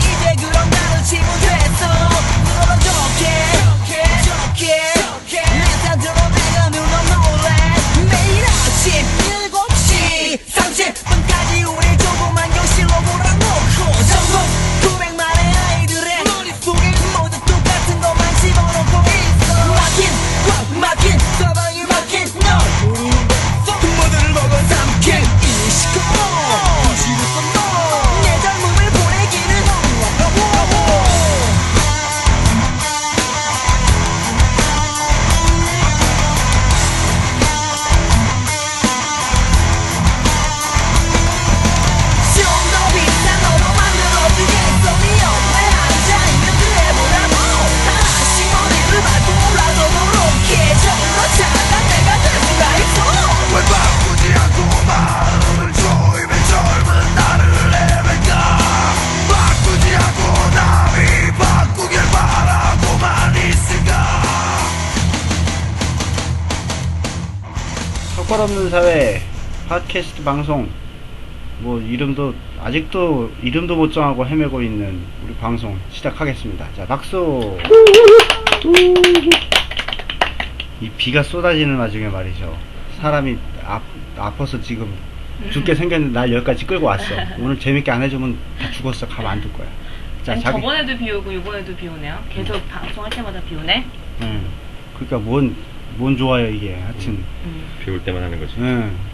이제 그럼 나는 친구 됐어. 너랑 좋게 메타드로 나가면 넌 놀래. 매일 아침 7시 30분까지 우리 조그만 교실로 몰아놓고 전국 900만의 아이들의 머릿속에 모두 똑같은 것만 집어넣고 있어. 꽉 막힌 사방이 막힌 널 모두를 보고 삼킨 이 시간 부시겠어 너. 내 젊음을 보내기는 좀 더 비싼 너로 만들어주겠어. 네 옆에 앉아있는 그애보다도 하나씩 머리를 밟고 올라서 그렇게 좀더 잘난 내가 될 수가 있어. 왜 바꾸지 않고 마음을 조임해 젊은 나를 헤맨가. 바꾸지 않고 남이 바꾸길 바라고만 있을까. 삭발 없는 사회 팟캐스트 방송, 뭐 이름도 아직도 이름도 못 정하고 헤매고 있는 우리 방송 시작하겠습니다. 자, 박수. 이 비가 쏟아지는 와중에 말이죠, 사람이 아파서 지금 죽게 생겼는데 날 여기까지 끌고 왔어. 오늘 재밌게 안 해주면 다 죽었어. 가만 안 둘 거야. 자, 아니, 저번에도 비 오고 이번에도 비 오네요. 계속 방송할 때마다 비 오네. 그러니까 뭔 좋아요 이게. 하여튼 비 올 때만 하는 거지.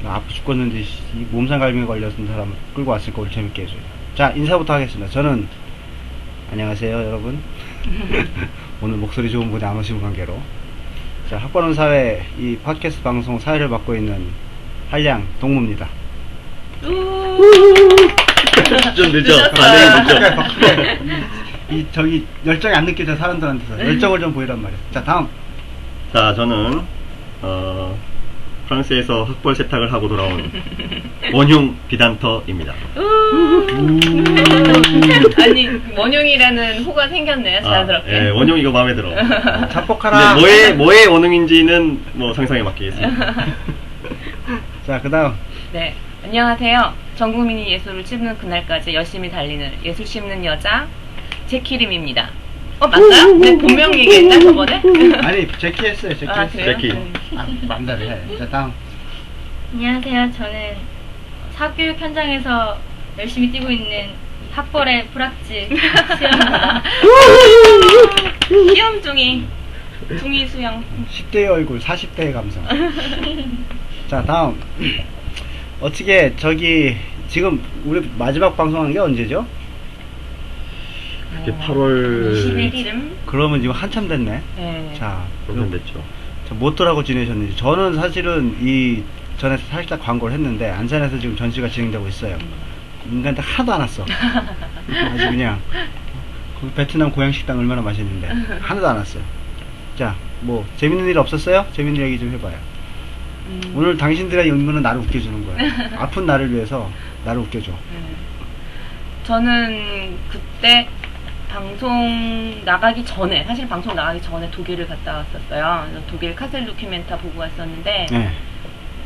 나 아파 죽겠는데 이 몸살갈비에 걸렸던 사람 끌고 왔으니까 오늘 재밌게 해줘요. 자, 인사부터 하겠습니다. 저는 안녕하세요 여러분. 오늘 목소리 좋은 분이 안 오신 관계로, 자, 학번원 사회 이 팟캐스트 방송 사회를 맡고 있는 한량 동무입니다. 좀 늦죠? 늦었어요. 반응이 늦죠? 이 저기 열정이 안 느껴져. 사람들한테서 열정을 좀 보이란 말이야. 자, 다음. 자, 저는 프랑스에서 학벌 세탁을 하고 돌아온 원흉 비단터입니다. 아니, 원흉이라는 호가 생겼네요. 자연스럽게. 예, 원흉 이거 마음에 들어. 자폭하라. 근데 뭐의 원흉인지는 뭐 상상에 맡기겠습니다. 자, 그 다음. 네. 안녕하세요. 전 국민이 예술을 씹는 그날까지 열심히 달리는 예술 씹는 여자 제키림입니다. 맞나요? 네, 본명 얘기했나 저번에? 아니, 제키 했어요. 제키 아, 했어요. 그래요? 제키. 맘대로 해. 자, 다음. 안녕하세요. 저는 사교육 현장에서 열심히 뛰고 있는 학벌의 프락지 수영입니다. 시험 중이 수영. 10대의 얼굴, 40대의 감성. 자, 다음. 어떻게 저기 지금 우리 마지막 방송한 게 언제죠? 그게 8월 21일쯤? 그러면 지금 한참 됐네. 네. 자, 그럼 됐죠. 뭐더라고 지내셨는지. 저는 사실은 이 전에 살짝 광고를 했는데 안산에서 지금 전시가 진행되고 있어요. 인간들 하나도 안 왔어. 아주 그냥 그 베트남 고향 식당 얼마나 맛있는데 하나도 안 왔어요. 자, 뭐 재밌는 일 없었어요? 재밌는 얘기 좀 해봐요. 오늘 당신들의 임무는 나를 웃겨주는 거야. 아픈 나를 위해서 나를 웃겨줘. 저는 그때 방송 나가기 전에, 사실 방송 나가기 전에 독일을 갔다 왔었어요. 그래서 독일 카셀 도큐멘타 보고 왔었는데 네.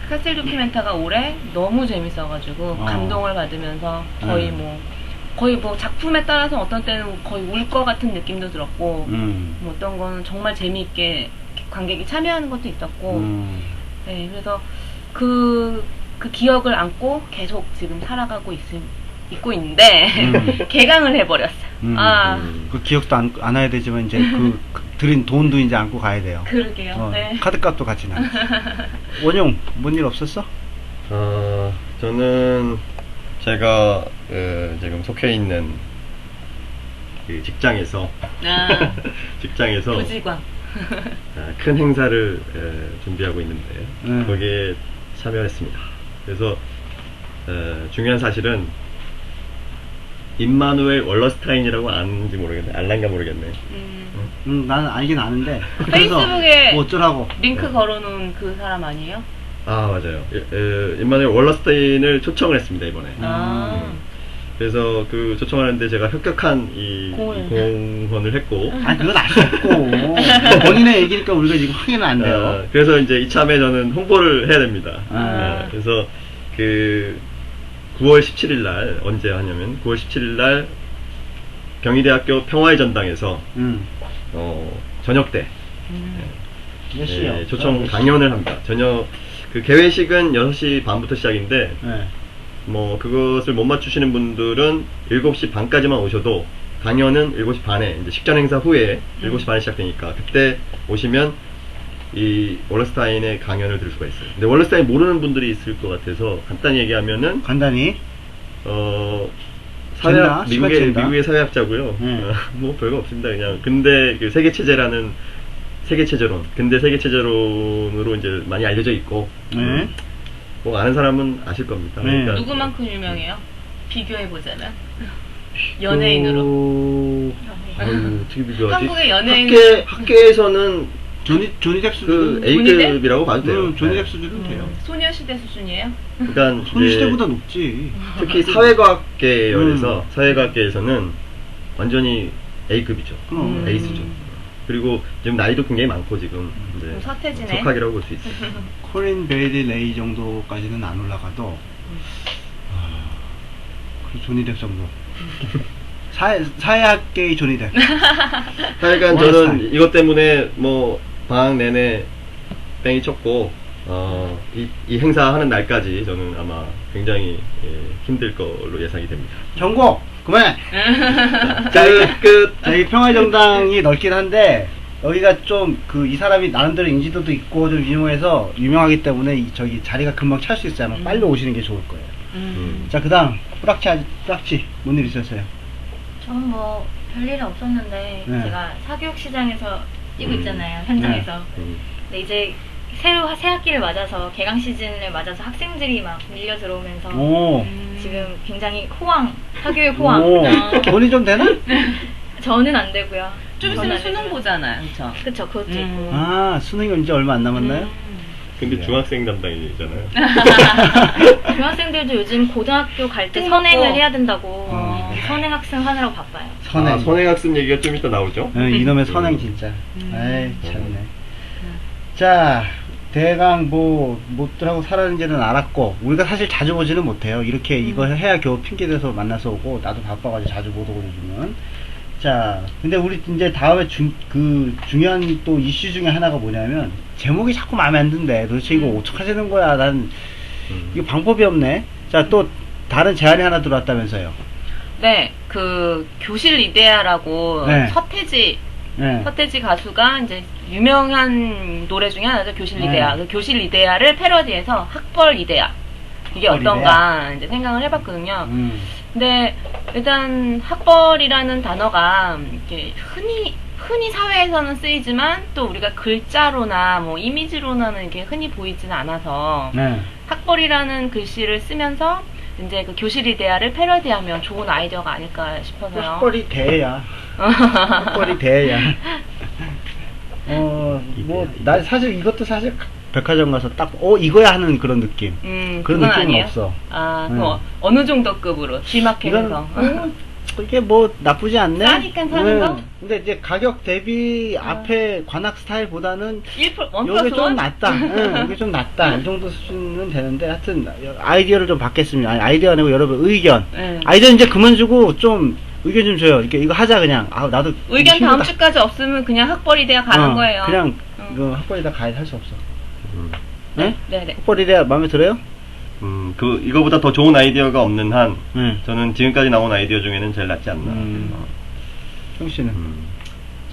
카셀 도큐멘타가 올해 너무 재밌어가지고 감동을 받으면서 거의 뭐 작품에 따라서 어떤 때는 거의 울 것 같은 느낌도 들었고, 뭐 어떤 거는 정말 재미있게 관객이 참여하는 것도 있었고, 네, 그래서 그 기억을 안고 계속 지금 살아가고 있고 있는데 개강을 해버렸어요. 그 기억도 안 와야 되지만 이제 그 들인 돈도 이제 안고 가야 돼요. 그러게요. 네. 카드값도 같이 나. 원용, 뭔 일 없었어? 저는 제가 지금 속해 있는 그 직장에서 직장에서 부지광. 큰 행사를 준비하고 있는데 거기에 참여했습니다. 그래서 중요한 사실은 임마누엘 월러스타인이라고 아는지 모르겠네. 알란가 모르겠네. 나는 알긴 아는데. 페이스북에 뭐 어쩌라고. 링크 걸어놓은 그 사람 아니에요? 아, 맞아요. 임마누엘 월러스타인을 초청을 했습니다, 이번에. 그래서 그 초청하는데 제가 협격한 이 공헌을 했고. 아니, 그건 알 수 없고. 본인의 얘기니까 우리가 지금 확인은 안 돼요. 그래서 이제 이참에 저는 홍보를 해야 됩니다. 그래서 그 9월 17일 날 언제 하냐면 9월 17일 날 경희대학교 평화의 전당에서 저녁 때 몇 시요? 네, 초청 강연을 합니다. 저녁 그 개회식은 6시 반부터 시작인데 네. 뭐 그것을 못 맞추시는 분들은 7시 반까지만 오셔도 강연은 7시 반에 이제 식전 행사 후에 7시 반에 시작되니까 그때 오시면 이 월러스타인의 강연을 들을 수가 있어요. 근데 월러스타인 모르는 분들이 있을 것 같아서 간단히 얘기하면은 간단히 사회학 시간 잰다? 미국의 사회학자고요. 뭐 별거 없습니다. 그냥 근대 그 세계 체제라는 세계 체제론, 근대 세계 체제론으로 이제 많이 알려져 있고 뭐 아는 사람은 아실 겁니다. 네. 그러니까 누구만큼 유명해요? 비교해보자면. 연예인으로. 어떻게 비교하지? 한국의 연예인. 학계에서는 조니 뎁 그 수준? A급이라고 봐도 돼요. 조니 네. 뎁 수준은 돼요. 소녀시대 수준이에요? 그러니까 소녀시대보다 높지. 특히 사회과학계열에서 사회과학계에서는 완전히 A급이죠. 에이스죠. 그리고 지금 나이도 굉장히 많고 지금 이제 서태지네. 석학이라고 볼 수 있어요. 코린 베일리 레이 정도까지는 안 올라가도 그 조니 뎁 정도. 사회학계의 조니 뎁. 하여간 월러스타인. 저는 이것 때문에 뭐 방학 내내 뺑이 쳤고 이 행사 하는 날까지 저는 아마 굉장히 힘들 걸로 예상이 됩니다. 경고! 그만해! 끝. 저희 평화정당이 넓긴 한데, 여기가 좀, 이 사람이 나름대로 인지도도 있고, 좀 유명하기 때문에, 저기 자리가 금방 찰 수 있어요. 아마 빨리 오시는 게 좋을 거예요. 자, 그 다음, 뿌락치, 뭔 일 있었어요? 저는 뭐 별일은 없었는데 네. 제가 사교육 시장에서 뛰고 있잖아요, 현장에서. 근데 이제 새 학기를 맞아서 개강 시즌을 맞아서 학생들이 막 밀려 들어오면서 오. 지금 굉장히 사교육 호황. 오. 돈이 좀 되나? 저는 안 되고요. 좀 저는 있으면 안 수능 되고요. 보잖아요. 그쵸? 그쵸, 그것도 있고. 아, 수능이 이제 얼마 안 남았나요? 근데 중학생 담당이잖아요. 중학생들도 요즘 고등학교 갈 때 선행을 해야 된다고 선행 학생 하느라고 바빠요. 선행. 선행학습 얘기가 좀 이따 나오죠. 이놈의 선행 진짜. 에이, 참네. 자, 대강 못들하고 살았는지는 알았고, 우리가 사실 자주 보지는 못해요. 이렇게 이거 해야 겨우 핑계대서 만나서 오고, 나도 바빠가지고 자주 못 오고 요즘은. 자, 근데 우리 이제 다음에 중요한 또 이슈 중에 하나가 뭐냐면, 제목이 자꾸 마음에 안 든대. 도대체 이거 어떡하자는 거야. 난, 이거 방법이 없네. 자, 또 다른 제안이 하나 들어왔다면서요. 네, 교실 이데아라고 네. 서태지 가수가 이제 유명한 노래 중에 하나죠. 교실 이데아. 그 교실 이데아를 패러디해서 학벌 이데아. 이게 학벌 어떤가 이제 생각을 해봤거든요. 근데 일단 학벌이라는 단어가 이렇게 흔히 사회에서는 쓰이지만 또 우리가 글자로나 뭐 이미지로는 이렇게 흔히 보이지는 않아서 학벌이라는 글씨를 쓰면서 이제 그 교실 이데아를 패러디하면 좋은 아이디어가 아닐까 싶어서요. 학벌이 대야. 학벌이 대야. 나 사실 이것도 사실 백화점 가서 딱, 이거야 하는 그런 느낌. 그런 느낌은 아니에요? 없어. 그럼 어느 정도 급으로? G마켓에서. 이게 나쁘지 않네? 싸니까 사는 거? 근데 이제 가격 대비 앞에 관악 스타일보다는 1+1? 이게 좀 낫다. 이게 좀 낫다. 이 정도 수준은 되는데, 하여튼, 아이디어를 좀 받겠습니다. 아이디어 아니고 여러분 의견. 아이디어 이제 그만 주고 좀 의견 좀 줘요. 이거 하자, 그냥. 나도. 의견 힘들다. 다음 주까지 없으면 그냥 학벌이대야 가는 거예요. 그냥, 학벌이다 가야 할 수 없어. 네? 네네. 학벌이다 마음에 들어요? 이거보다 더 좋은 아이디어가 없는 한, 네. 저는 지금까지 나온 아이디어 중에는 제일 낫지 않나. 형 씨는?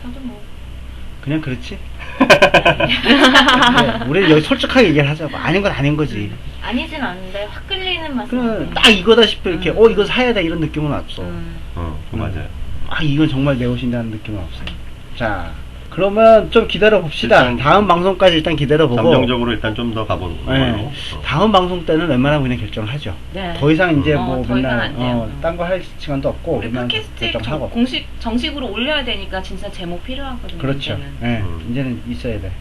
저도 뭐 그냥 그렇지? 네, 우리 여기 솔직하게 얘기를 하자고. 아닌 건 아닌 거지. 아니진 않은데 확 끌리는 그냥 말씀. 딱 이거다 싶어. 이렇게, 이거 사야 돼. 이런 느낌은 없어. 맞아요. 이건 정말 내 옷인다는 느낌은 없어요. 자, 그러면 좀 기다려 봅시다. 일단 다음 방송까지 일단 기다려 보고. 감정적으로 일단 좀 더 가보는 걸로. 네. 다음 방송 때는 웬만하면 그냥 결정을 하죠. 네. 더 이상 이제 더 이상 맨날 안 돼요. 딴 거 할 시간도 없고 우리 그냥 팟캐스트 결정하고. 정식으로 올려야 되니까 진짜 제목 필요하거든요. 그렇죠. 이제는. 네, 이제는 있어야 돼.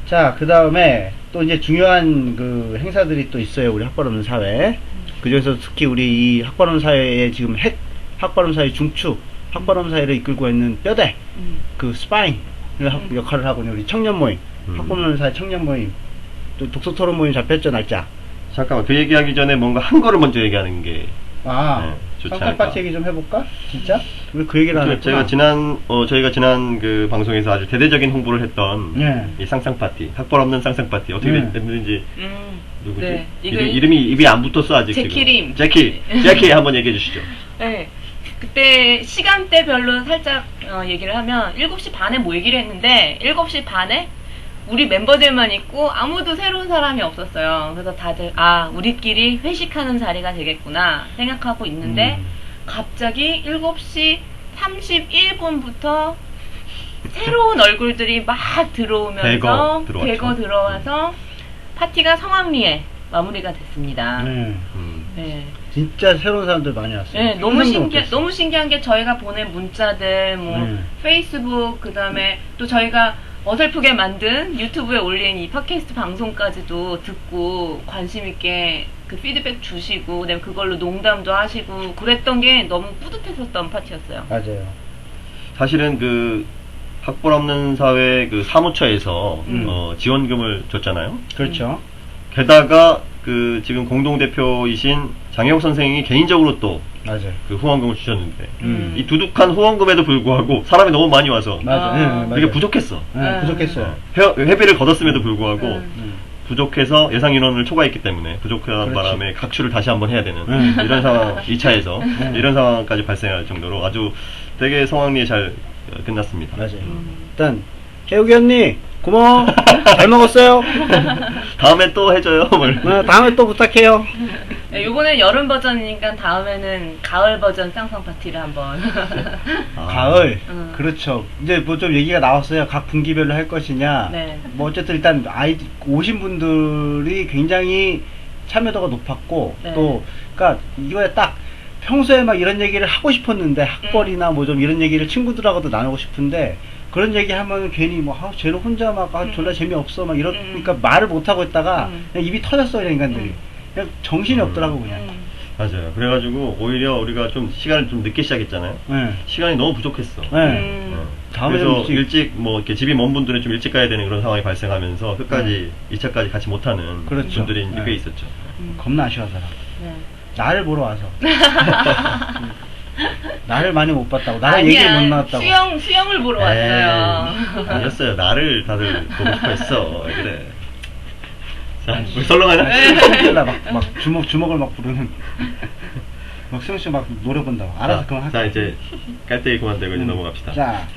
자, 그 다음에 또 이제 중요한 행사들이 또 있어요. 우리 학벌 없는 사회. 그 중에서 특히 우리 이 학벌 없는 사회의 지금 학벌 없는 사회 중추, 학벌 없는 사회를 이끌고 있는 뼈대, 스파링 역할을 하고 있는 우리 청년 모임, 학벌 없는 사회 청년 모임, 또 독서 토론 모임 잡혔죠, 날짜. 잠깐만 그 얘기하기 전에 뭔가 한 거를 먼저 얘기하는 게 아, 좋지 상상 않을까. 파티 얘기 좀 해볼까? 진짜? 왜 그 얘기를 안 했구나. 저희가 지난 그 방송에서 아주 대대적인 홍보를 했던 네. 이 쌍쌍 파티, 학벌 없는 쌍쌍 파티 어떻게 네. 됐는지 누구지? 네. 이름이 입이 안 붙었어 아직 제키림. 지금. 제키 한번 얘기해 주시죠. 네. 그때 시간대별로 살짝 얘기를 하면 7시 반에 모이기로 했는데 7시 반에 우리 멤버들만 있고 아무도 새로운 사람이 없었어요. 그래서 다들 우리끼리 회식하는 자리가 되겠구나 생각하고 있는데 갑자기 7시 31분부터 새로운 얼굴들이 막 들어오면서 대거 들어와서 파티가 성황리에 마무리가 됐습니다. 네. 네. 진짜 새로운 사람들 많이 왔어요. 네, 못했어. 너무 신기한 게 저희가 보낸 문자들, 페이스북, 그 다음에 또 저희가 어설프게 만든 유튜브에 올린 이 팟캐스트 방송까지도 듣고 관심있게 그 피드백 주시고, 그다음에 그걸로 농담도 하시고, 그랬던 게 너무 뿌듯했었던 파티였어요. 맞아요. 사실은 그 학벌 없는 사회 그 사무처에서 지원금을 줬잖아요. 그렇죠. 게다가 그 지금 공동대표이신 장혁 선생이 개인적으로 또 맞아요. 그 후원금을 주셨는데 이 두둑한 후원금에도 불구하고 사람이 너무 많이 와서 맞아. 네, 맞아요. 이게 부족했어. 네, 부족했어요. 회비를 걷었음에도 불구하고 부족해서 예상 인원을 초과했기 때문에 부족한 그렇지. 바람에 각출을 다시 한번 해야 되는 이런 상황 2차에서 이런 상황까지 발생할 정도로 아주 되게 성황리에 잘 끝났습니다. 맞아요. 일단 혜욱이 언니 고마워. 잘 먹었어요. 다음에 또 해줘요. 다음에 또 부탁해요. 네, 요번엔 여름 버전이니까 다음에는 가을 버전 쌍쌍 파티를 한번. 가을. 그렇죠. 이제 뭐 좀 얘기가 나왔어요. 각 분기별로 할 것이냐. 네. 뭐 어쨌든 일단 오신 분들이 굉장히 참여도가 높았고 네. 또 그러니까 이거에 딱 평소에 막 이런 얘기를 하고 싶었는데 학벌이나 뭐 좀 이런 얘기를 친구들하고도 나누고 싶은데 그런 얘기 하면 괜히 뭐 쟤는 혼자 막 졸라 재미없어 막 이러니까 말을 못 하고 있다가 그냥 입이 터졌어 그냥 인간들이 그냥 정신이 없더라고 그냥. 맞아요. 그래가지고 오히려 우리가 좀 시간을 좀 늦게 시작했잖아요. 네. 시간이 너무 부족했어. 네. 그래서 일찍 뭐 이렇게 집이 먼 분들은 좀 일찍 가야 되는 그런 상황이 발생하면서 끝까지 2차까지 같이 못하는 그렇죠. 분들이 네. 꽤 있었죠. 겁나 아쉬워하더라. 네. 나를 보러 와서. 나를 많이 못 봤다고. 나랑 얘기 못 나왔다고. 수영을 보러 왔어요. 아니었어요. 나를 다들 보고 싶어 했어. 왜 그래. 자, 우리 설렁하냐? 막 주먹을 막 부르는. 막 수영씨 막 노래 본다고. 알아서 그만 할게. 자, 이제 깔때기 그만되고 이제 넘어갑시다. 자,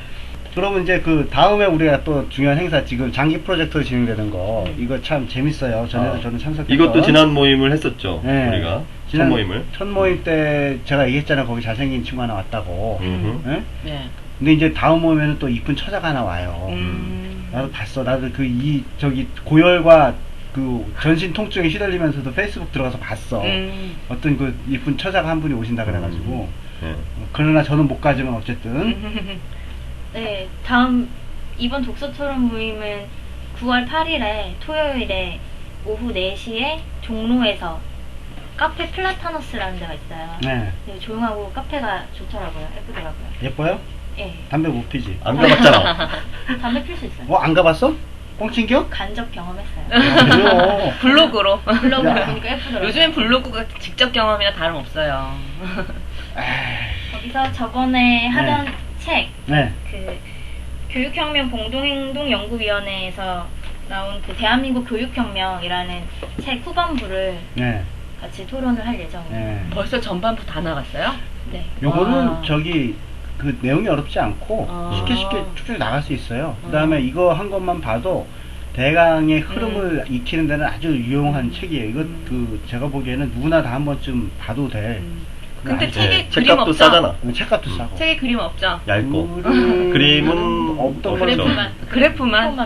그러면 이제 그 다음에 우리가 또 중요한 행사 지금 장기 프로젝트로 진행되는 거 이거 참 재밌어요. 전에도 저는 참석했던. 이것도 지난 모임을 했었죠. 네. 우리가 첫 모임을. 첫 모임 때 제가 얘기했잖아요. 거기 잘생긴 친구 하나 왔다고. 네? 네. 근데 이제 다음 모임에는 또 이쁜 처자가 하나 와요. 나도 봤어. 나도 저기 고열과 그 전신 통증에 휘둘리면서도 페이스북 들어가서 봤어. 어떤 그 이쁜 처자가 한 분이 오신다 그래가지고. 네. 그러나 저는 못 가지만 어쨌든. 네, 이번 독서 토론 모임은 9월 8일에 토요일에 오후 4시에 종로에서 카페 플라타너스라는 데가 있어요. 네. 되게 조용하고 카페가 좋더라고요. 예쁘더라고요. 예뻐요? 예. 담배 못 피지? 안 가봤잖아. 담배 필 수 있어요. 안 가봤어? 꽁친겨? 간접 경험했어요. 그래요. 블로그로. 블로그 야. 보니까 예쁘더라고요. 요즘엔 블로그가 직접 경험이나 다름없어요. 거기서 저번에 하던 책, 네. 그 교육혁명 공동행동연구위원회에서 나온 그 대한민국 교육혁명이라는 책 후반부를 네. 같이 토론을 할 예정이에요. 네. 벌써 전반부 다 나갔어요? 네. 요거는 그 내용이 어렵지 않고 쉽게 쭉쭉 나갈 수 있어요. 그 다음에 이거 한 것만 봐도 대강의 흐름을 익히는 데는 아주 유용한 책이에요. 이거 제가 보기에는 누구나 다 한 번쯤 봐도 될. 근데 책에 그림 책값도 없죠? 싸잖아. 책값도 싸고. 책에 그림 없죠? 얇고. 그림은 없던 없죠. 그래프만.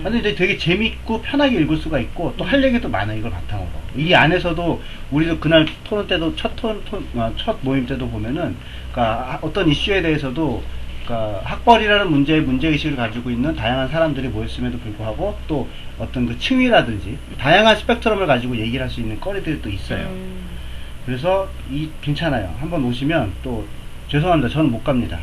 근데 이제 되게 재밌고 편하게 읽을 수가 있고 또 할 얘기도 많아 이걸 바탕으로. 이 안에서도 우리도 그날 토론 때도 첫 모임 때도 보면은 그러니까 어떤 이슈에 대해서도 그러니까 학벌이라는 문제의식을 가지고 있는 다양한 사람들이 모였음에도 불구하고 또 어떤 그 층위라든지 다양한 스펙트럼을 가지고 얘기를 할 수 있는 거리들이 또 있어요. 그래서 괜찮아요. 한번 오시면 또 죄송합니다. 저는 못 갑니다.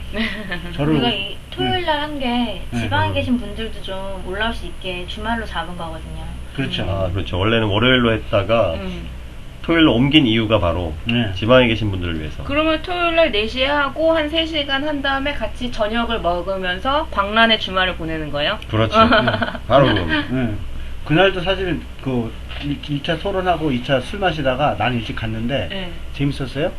우리가 토요일 날 한 게 네. 지방에 계신 분들도 좀 올라올 수 있게 주말로 잡은 거거든요. 그렇죠. 아, 그렇죠. 원래는 월요일로 했다가 토요일로 옮긴 이유가 바로 네. 지방에 계신 분들을 위해서. 그러면 토요일날 4시에 하고 한 3시간 한 다음에 같이 저녁을 먹으면서 광란의 주말을 보내는 거예요? 그렇죠. 바로 그. 네. 그날도 사실 그 2차 토론하고 2차 술 마시다가 나는 일찍 갔는데 네. 재밌었어요?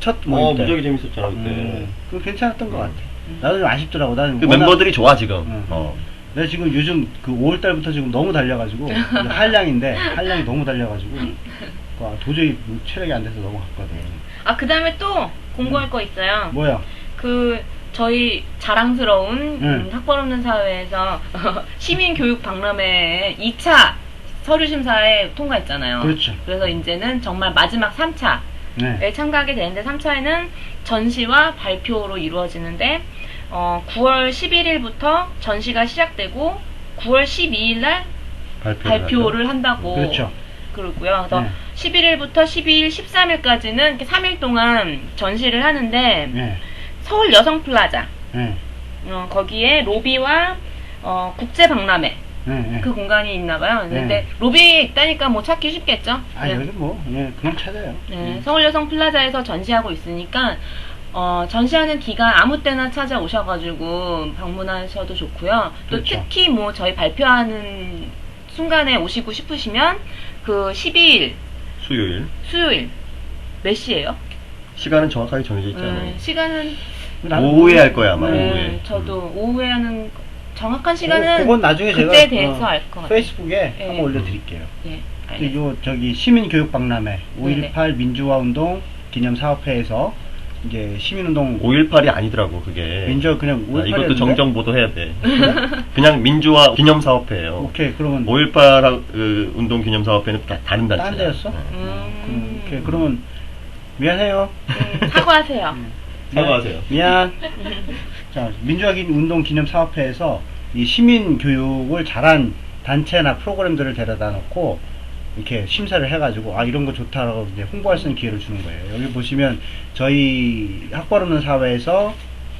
첫 모임 때. 무지하게 재밌었잖아 그때. 그거 괜찮았던 것 같아. 나도 좀 아쉽더라고. 나는 그 워낙- 멤버들이 좋아 지금. 내가 지금 요즘 그 5월달부터 지금 너무 달려가지고 한량인데 한량이 너무 달려가지고 와, 도저히 뭐 체력이 안 돼서 넘어갔거든. 아, 그 다음에 또 공부할 거 있어요. 뭐야? 그 저희 자랑스러운 응. 학벌 없는 사회에서 시민교육 박람회 2차 서류 심사에 통과했잖아요. 그렇죠. 그래서 이제는 정말 마지막 3차에 네. 참가하게 되는데 3차에는 전시와 발표로 이루어지는데 9월 11일부터 전시가 시작되고 9월 12일 날 발표를 한다고 그렇죠. 그러고요. 그래서 네. 11일부터 12일, 13일까지는 이렇게 3일 동안 전시를 하는데 네. 서울 여성 플라자 네. 거기에 로비와 국제 박람회 네. 그 공간이 있나 봐요. 근데 네. 로비에 있다니까 뭐 찾기 쉽겠죠? 아, 여기 뭐, 그냥 찾아요. 네, 서울 여성 플라자에서 전시하고 있으니까 전시하는 기간 아무 때나 찾아오셔가지고 방문하셔도 좋고요. 또 그렇죠. 특히 뭐 저희 발표하는 순간에 오시고 싶으시면 그 12일 수요일. 수요일 몇 시예요? 시간은 정확하게 정해져 있잖아요. 시간은 오후에 할 거야 아마. 네, 오후에. 저도 오후에 하는 정확한 시간은 그건 나중에 그때에 제가 대해서 알 것 같아요. 페이스북에 네. 한번 올려드릴게요. 네, 그 알겠습니다. 요 저기 시민교육박람회 네네. 5.18 민주화운동 기념사업회에서 이제 시민운동 5.18이 아니더라고 그게. 민주화 그냥 5.18 이것도 정정 보도해야 돼. 그냥 민주화 기념사업회예요. 오케이 그러면 5.18 운동 기념사업회는 다른 단체야. 딴 데였어? 오케이 그러면 미안해요. 사과하세요. 사과하세요. 미안. 자 민주화운동 기념사업회에서 이 시민 교육을 잘한 단체나 프로그램들을 데려다 놓고 이렇게 심사를 해가지고 아 이런 거 좋다라고 이제 홍보할 수 있는 기회를 주는 거예요. 여기 보시면 저희 학벌 없는 사회에서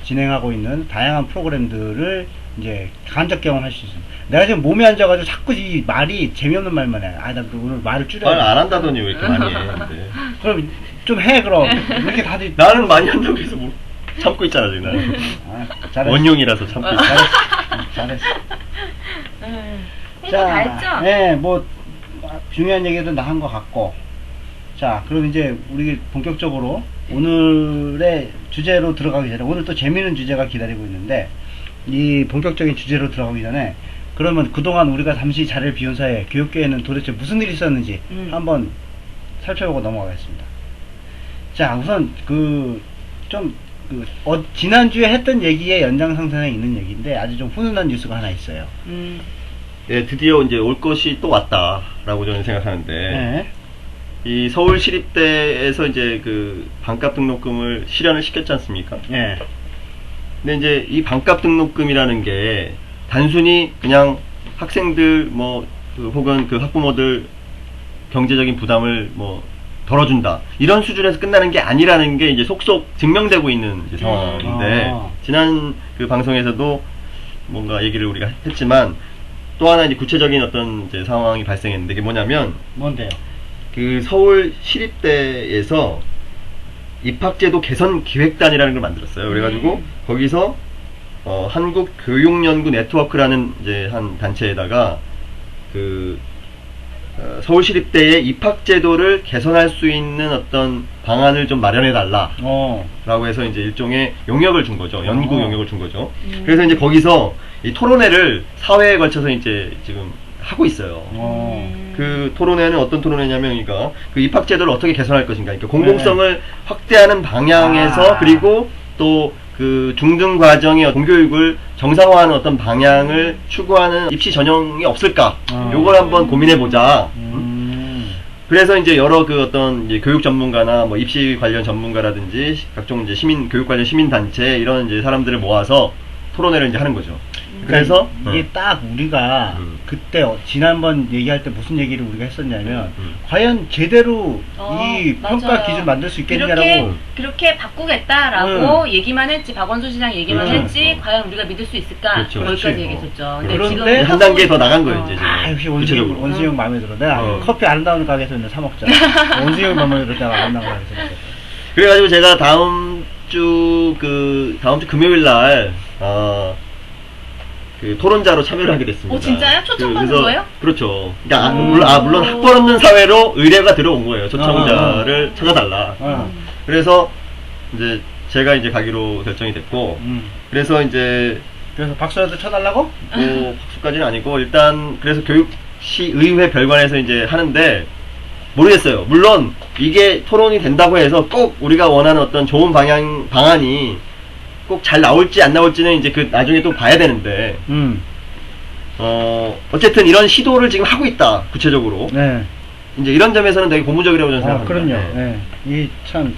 진행하고 있는 다양한 프로그램들을 이제 간접 경험할 수 있어요. 내가 지금 몸에 앉아가지고 자꾸 이 말이 재미없는 말만 해. 아, 나 오늘 말을 줄여야 말 돼. 안 한다더니 왜 이렇게 많이 해. 근데. 그럼 좀 해 그럼. 이렇게 다들 나는 많이 한다고 해서 뭐 참고 있잖아 지금 나는. 아, 잘했어. 원흉이라서 참고 있어. 잘했어. 홍보 다 했죠? 네, 뭐 중요한 얘기도 다 한 것 같고. 자, 그럼 이제 우리 본격적으로 오늘의 주제로 들어가기 전에 오늘 또 재미있는 주제가 기다리고 있는데 이 본격적인 주제로 들어가기 전에 그러면 그동안 우리가 잠시 자리를 비운 사이에 교육계에는 도대체 무슨 일이 있었는지 한번 살펴보고 넘어가겠습니다. 자, 우선 지난주에 했던 얘기의 연장선상에 있는 얘기인데 아주 좀 훈훈한 뉴스가 하나 있어요. 예, 드디어 이제 올 것이 또 왔다라고 저는 생각하는데 네. 이 서울시립대에서 이제 그 반값 등록금을 실현을 시켰지 않습니까? 네. 근데 이제 이 반값 등록금이라는 게 단순히 그냥 학생들 혹은 그 학부모들 경제적인 부담을 덜어준다 이런 수준에서 끝나는 게 아니라는 게 이제 속속 증명되고 있는 이제 상황인데 지난 그 방송에서도 뭔가 얘기를 우리가 했지만 또 하나 이제 구체적인 어떤 이제 상황이 발생했는데 이게 뭐냐면 뭔데요? 그 서울시립대에서 입학제도 개선 기획단이라는 걸 만들었어요. 그래가지고 거기서 한국교육연구 네트워크라는 이제 한 단체에다가 그 서울시립대의 입학제도를 개선할 수 있는 어떤 방안을 좀 마련해 달라라고 해서 이제 일종의 용역을 준 거죠. 연구 용역을 준 거죠. 그래서 이제 거기서 이 토론회를 사회에 걸쳐서 이제 지금 하고 있어요. 그 토론회는 어떤 토론회냐면, 그러니까 그 입학제도를 어떻게 개선할 것인가, 그러니까 공공성을 확대하는 방향에서 그리고 또 그 중등 과정의 공교육을 정상화하는 어떤 방향을 추구하는 입시 전형이 없을까? 요걸 한번 고민해 보자. 그래서 이제 여러 그 어떤 이제 교육 전문가나 입시 관련 전문가라든지 각종 이제 교육 관련 시민 단체 이런 이제 사람들을 모아서 토론회를 이제 하는 거죠. 그래서 이게 딱 우리가 그때 지난번 얘기할 때 무슨 얘기를 우리가 했었냐면 과연 제대로 이 평가 맞아요. 기준 만들 수 있겠냐라고. 그렇게 바꾸겠다라고 얘기만 했지, 박원순 시장 얘기만 그렇죠. 했지, 과연 우리가 믿을 수 있을까? 그렇죠. 거기까지 그렇지. 얘기했었죠. 그런데 한 단계 더 나간 거예요, 이제. 아, 역시 구체적으로. 원수형 마음에 들어. 내가 커피 아름다운 가게에서 있는 사 먹자. 원수형 마음에 들어. 내가 아름다운 가게에서 먹자. 그래가지고 제가 다음 주 금요일 날, 그 토론자로 참여를 하게 됐습니다. 진짜요? 초청받은 그래서- 거예요? 그렇죠. 그러니까 물론 학벌 없는 사회로 의뢰가 들어온 거예요. 초청자를 찾아달라. 그래서 이제 제가 이제 가기로 결정이 됐고, 그래서 이제 그래서 박수라도 쳐달라고? 뭐 박수까지는 아니고 일단 그래서 교육시 의회 별관에서 이제 하는데 모르겠어요. 물론 이게 토론이 된다고 해서 꼭 우리가 원하는 어떤 좋은 방안이 꼭 잘 나올지 안 나올지는 이제 그 나중에 또 봐야 되는데 어쨌든 이런 시도를 지금 하고 있다. 구체적으로 네. 이제 이런 점에서는 되게 고무적이라고 저는 생각합니다. 그럼요. 네. 네. 이 참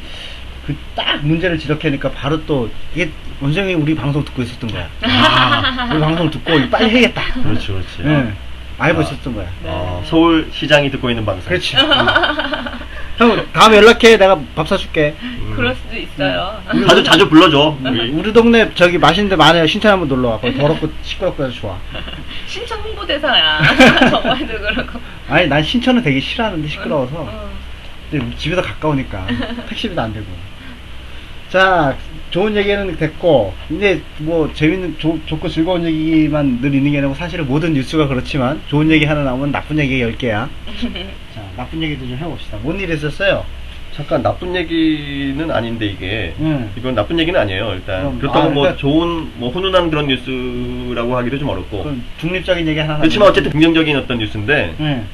그 딱 문제를 지적하니까 바로 또 이게 원장이 우리 방송 듣고 있었던 거야. 아, 우리 방송 듣고 이거 빨리 해야겠다. 그렇지, 그렇지. 네. 알고 있었던 거야. 서울시장이 듣고 있는 방송. 그렇지. 형 다음에 연락해. 내가 밥 사줄게. 그럴 수도 있어요. 자주 불러줘. 우리 동네 저기 맛있는 데 많아요. 신천 한번 놀러 와. 거기 더럽고 시끄럽고 해서 좋아. 신청 홍보대사야. 정말도 그렇고. 아니 난 신천은 되게 싫어하는데 시끄러워서. 근데 집에서 가까우니까 택시비도 안 되고. 자, 좋은 얘기는 됐고 이제 뭐 재밌는 좋고 즐거운 얘기만 늘 있는 게 아니고 사실은 모든 뉴스가 그렇지만 좋은 얘기 하나 나오면 나쁜 얘기 10개야. 자, 나쁜 얘기도 좀 해봅시다. 뭔 일 있었어요? 잠깐 나쁜 얘기는 아닌데 이게 이건 나쁜 얘기는 아니에요. 일단 그럼, 그렇다고 뭐 그러니까- 좋은 뭐 훈훈한 그런 뉴스라고 하기도 좀 어렵고 그럼 중립적인 얘기 하나. 그렇지만 어쨌든 긍정적인 어떤 뉴스인데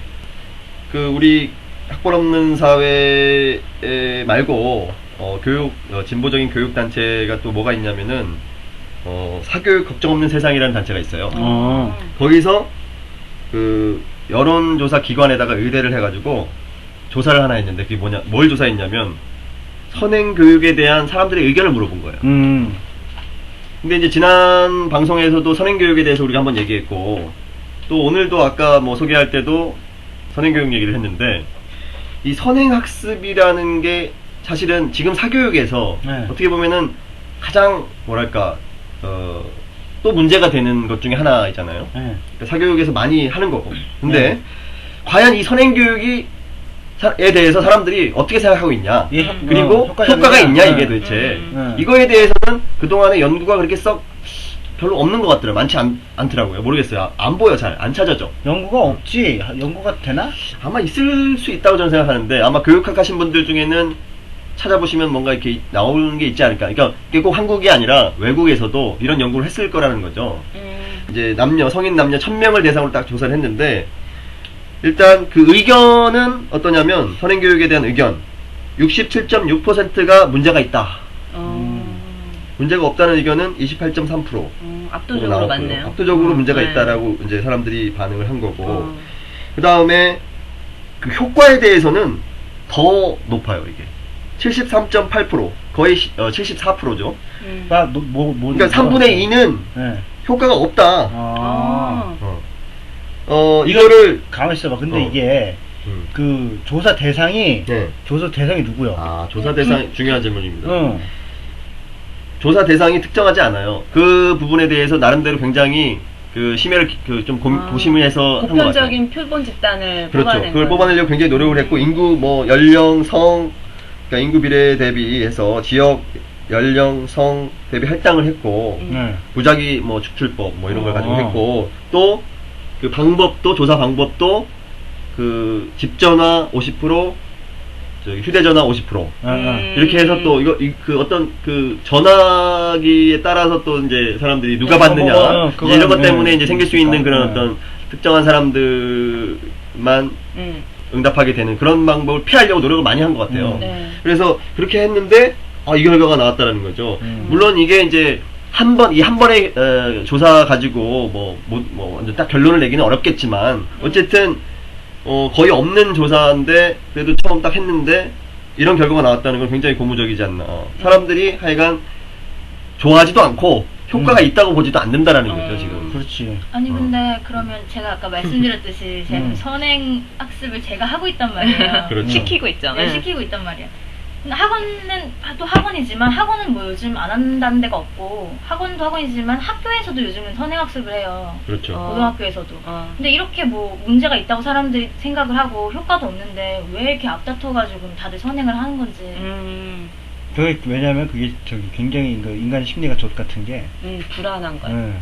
그 우리 학벌 없는 사회 말고 진보적인 교육 단체가 또 뭐가 있냐면은 사교육 걱정 없는 세상이라는 단체가 있어요. 거기서 그 여론조사 기관에다가 의뢰를 해가지고 조사를 하나 했는데 그게 뭘 조사했냐면 선행 교육에 대한 사람들의 의견을 물어본 거예요. 근데 이제 지난 방송에서도 선행 교육에 대해서 우리가 한번 얘기했고 또 오늘도 아까 뭐 소개할 때도 선행 교육 얘기를 했는데 이 선행 학습이라는 게 사실은 지금 사교육에서 어떻게 보면은 가장 뭐랄까 또 문제가 되는 것 중에 하나이잖아요. 그러니까 사교육에서 많이 하는 거고. 근데 과연 이 선행 교육에 대해서 사람들이 어떻게 생각하고 있냐? 그리고 효과가 있냐 이게 도대체? 이거에 대해서는 그동안의 연구가 그렇게 썩 별로 없는 것 같더라고요. 많지 않더라고요. 모르겠어요. 안 보여, 잘 안 찾아져. 연구가 없지. 연구가 되나? 아마 있을 수 있다고 저는 생각하는데 아마 교육학 하신 분들 중에는 찾아보시면 뭔가 이렇게 나오는 게 있지 않을까. 그러니까 이게 꼭 한국이 아니라 외국에서도 이런 연구를 했을 거라는 거죠. 이제 성인 남녀 1000명을 대상으로 딱 조사를 했는데 일단 그 의견은 어떠냐면 선행교육에 대한 의견 67.6%가 문제가 있다. 문제가 없다는 의견은 28.3%. 압도적으로 많네요. 압도적으로 문제가 있다라고 이제 사람들이 반응을 한 거고. 그 다음에 그 효과에 대해서는 더 높아요, 이게. 73.8%. 거의 74%죠. 그러니까 3분의 2는 효과가 없다. 이거를 가만히 있어봐. 근데 이게 그 조사 대상이 누구요? 아, 조사 대상 중요한 질문입니다. 조사 대상이 특정하지 않아요. 그 부분에 대해서 나름대로 굉장히 그 심혈을 좀 고심을 해서 한 것 같아요. 보편적인 표본 집단을 그렇죠. 뽑아낸 그걸 거예요. 뽑아내려고 굉장히 노력을 했고 인구 뭐 연령, 성, 그러니까 인구 비례 대비해서 지역 연령, 성 대비 할당을 했고 무작위 뭐 축출법 뭐 이런 걸 가지고 했고 또 그 방법도 조사 방법도 그 집전화 50%, 저기 휴대전화 50%. 이렇게 해서 또 그 어떤 그 전화기에 따라서 또 이제 사람들이 누가 받느냐 이제 이런 것 때문에 이제 생길 수 있는 그런 어떤 특정한 사람들만 응답하게 되는 그런 방법을 피하려고 노력을 많이 한 것 같아요. 그래서 그렇게 했는데 이 결과가 나왔다는 거죠. 물론 이게 이제 한 번의 조사 가지고 완전 딱 결론을 내기는 어렵겠지만 어쨌든 거의 없는 조사인데 그래도 처음 딱 했는데 이런 결과가 나왔다는 건 굉장히 고무적이지 않나. 사람들이 하여간 좋아하지도 않고 효과가 있다고 보지도 않는다라는 거죠 지금. 그렇지. 아니 근데 그러면 제가 아까 말씀드렸듯이 제가 선행 학습을 제가 하고 있단 말이에요. 그렇죠. 시키고 있죠. 네, 시키고 있단 말이에요. 근데 학원은 또 학원이지만 학원은 뭐 요즘 안 한다는 데가 없고 학원도 학원이지만 학교에서도 요즘은 선행학습을 해요. 그렇죠. 고등학교에서도. 근데 이렇게 뭐 문제가 있다고 사람들이 생각을 하고 효과도 없는데 왜 이렇게 앞다퉈가지고 다들 선행을 하는 건지. 그게 왜냐면 그게 저기 굉장히 그 인간 심리가 좋 같은 게 불안한 거야.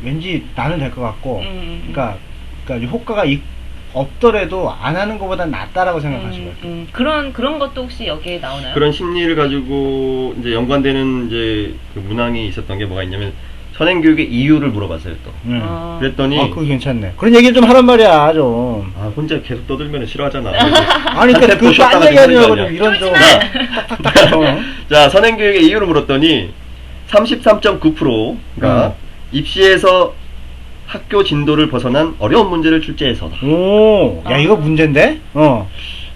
왠지 나는 될 것 같고, 그러니까 효과가 없더라도 안 하는 것보단 낫다라고 생각하시는 거예요. 그런 것도 혹시 여기에 나오나요? 그런 심리를 가지고 이제 연관되는 이제 그 문항이 있었던 게 뭐가 있냐면 선행교육의 이유를 물어봤어요 또. 그랬더니 그거 괜찮네. 그런 얘기 좀 하란 말이야 좀. 혼자 계속 떠들면 싫어하잖아. 아니 그러니까 그딴 얘기 하려고 좀 이런 좀 딱딱딱. 자, 선행교육의 이유를 물었더니 33.9%가 입시에서 학교 진도를 벗어난 어려운 문제를 출제해서다. 오, 야 이거 문제인데?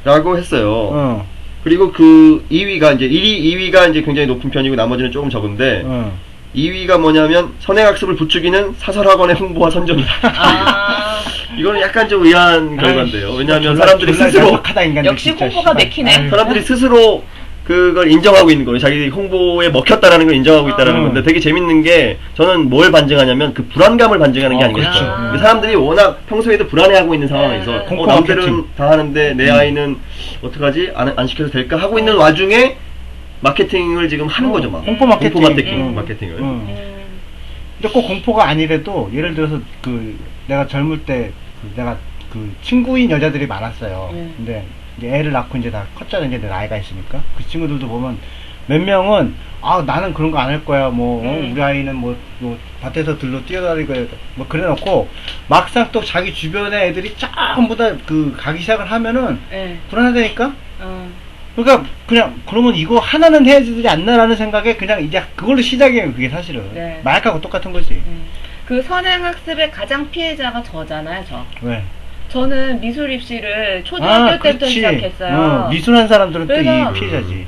라고 했어요. 그리고 그 2위가 이제 2위가 이제 굉장히 높은 편이고 나머지는 조금 적은데 2위가 뭐냐면 선행학습을 부추기는 사설학원의 홍보와 선전이다. 이거는 약간 좀 의아한 결과인데요. 왜냐하면 사람들이 스스로 역시 홍보가 맥히네. 사람들이 스스로 그걸 인정하고 있는 거예요. 자기 홍보에 먹혔다라는 걸 인정하고 있다라는 건데 되게 재밌는 게 저는 뭘 반증하냐면 그 불안감을 반증하는 게 아닌가 싶어요. 사람들이 워낙 평소에도 불안해하고 있는 상황에서 남들은 다 하는데 내 아이는 어떡하지? 안 시켜도 될까? 하고 있는 와중에 마케팅을 지금 하는 거죠, 막. 공포 마케팅. 마케팅을. 근데 꼭 공포가 아니래도 예를 들어서 그 내가 젊을 때 내가 그 친구인 여자들이 많았어요. 근데 이제 애를 낳고 이제 다 컸잖아요. 이제 내 나이가 있으니까 그 친구들도 보면 몇 명은 나는 그런 거 안 할 거야. 우리 아이는 뭐 밭에서 들러 뛰어다니고 뭐 그래놓고 막상 또 자기 주변의 애들이 전부 다 그 가기 시작을 하면은 불안하다니까. 그러니까 그냥 그러면 이거 하나는 해야 되지 않나라는 생각에 그냥 이제 그걸로 시작이에요. 그게 사실은 마약하고 똑같은 거지. 그 선행학습의 가장 피해자가 저잖아요. 왜? 저는 미술 입시를 초등학교 때부터 시작했어요. 미술한 사람들은 또 이 피해자지.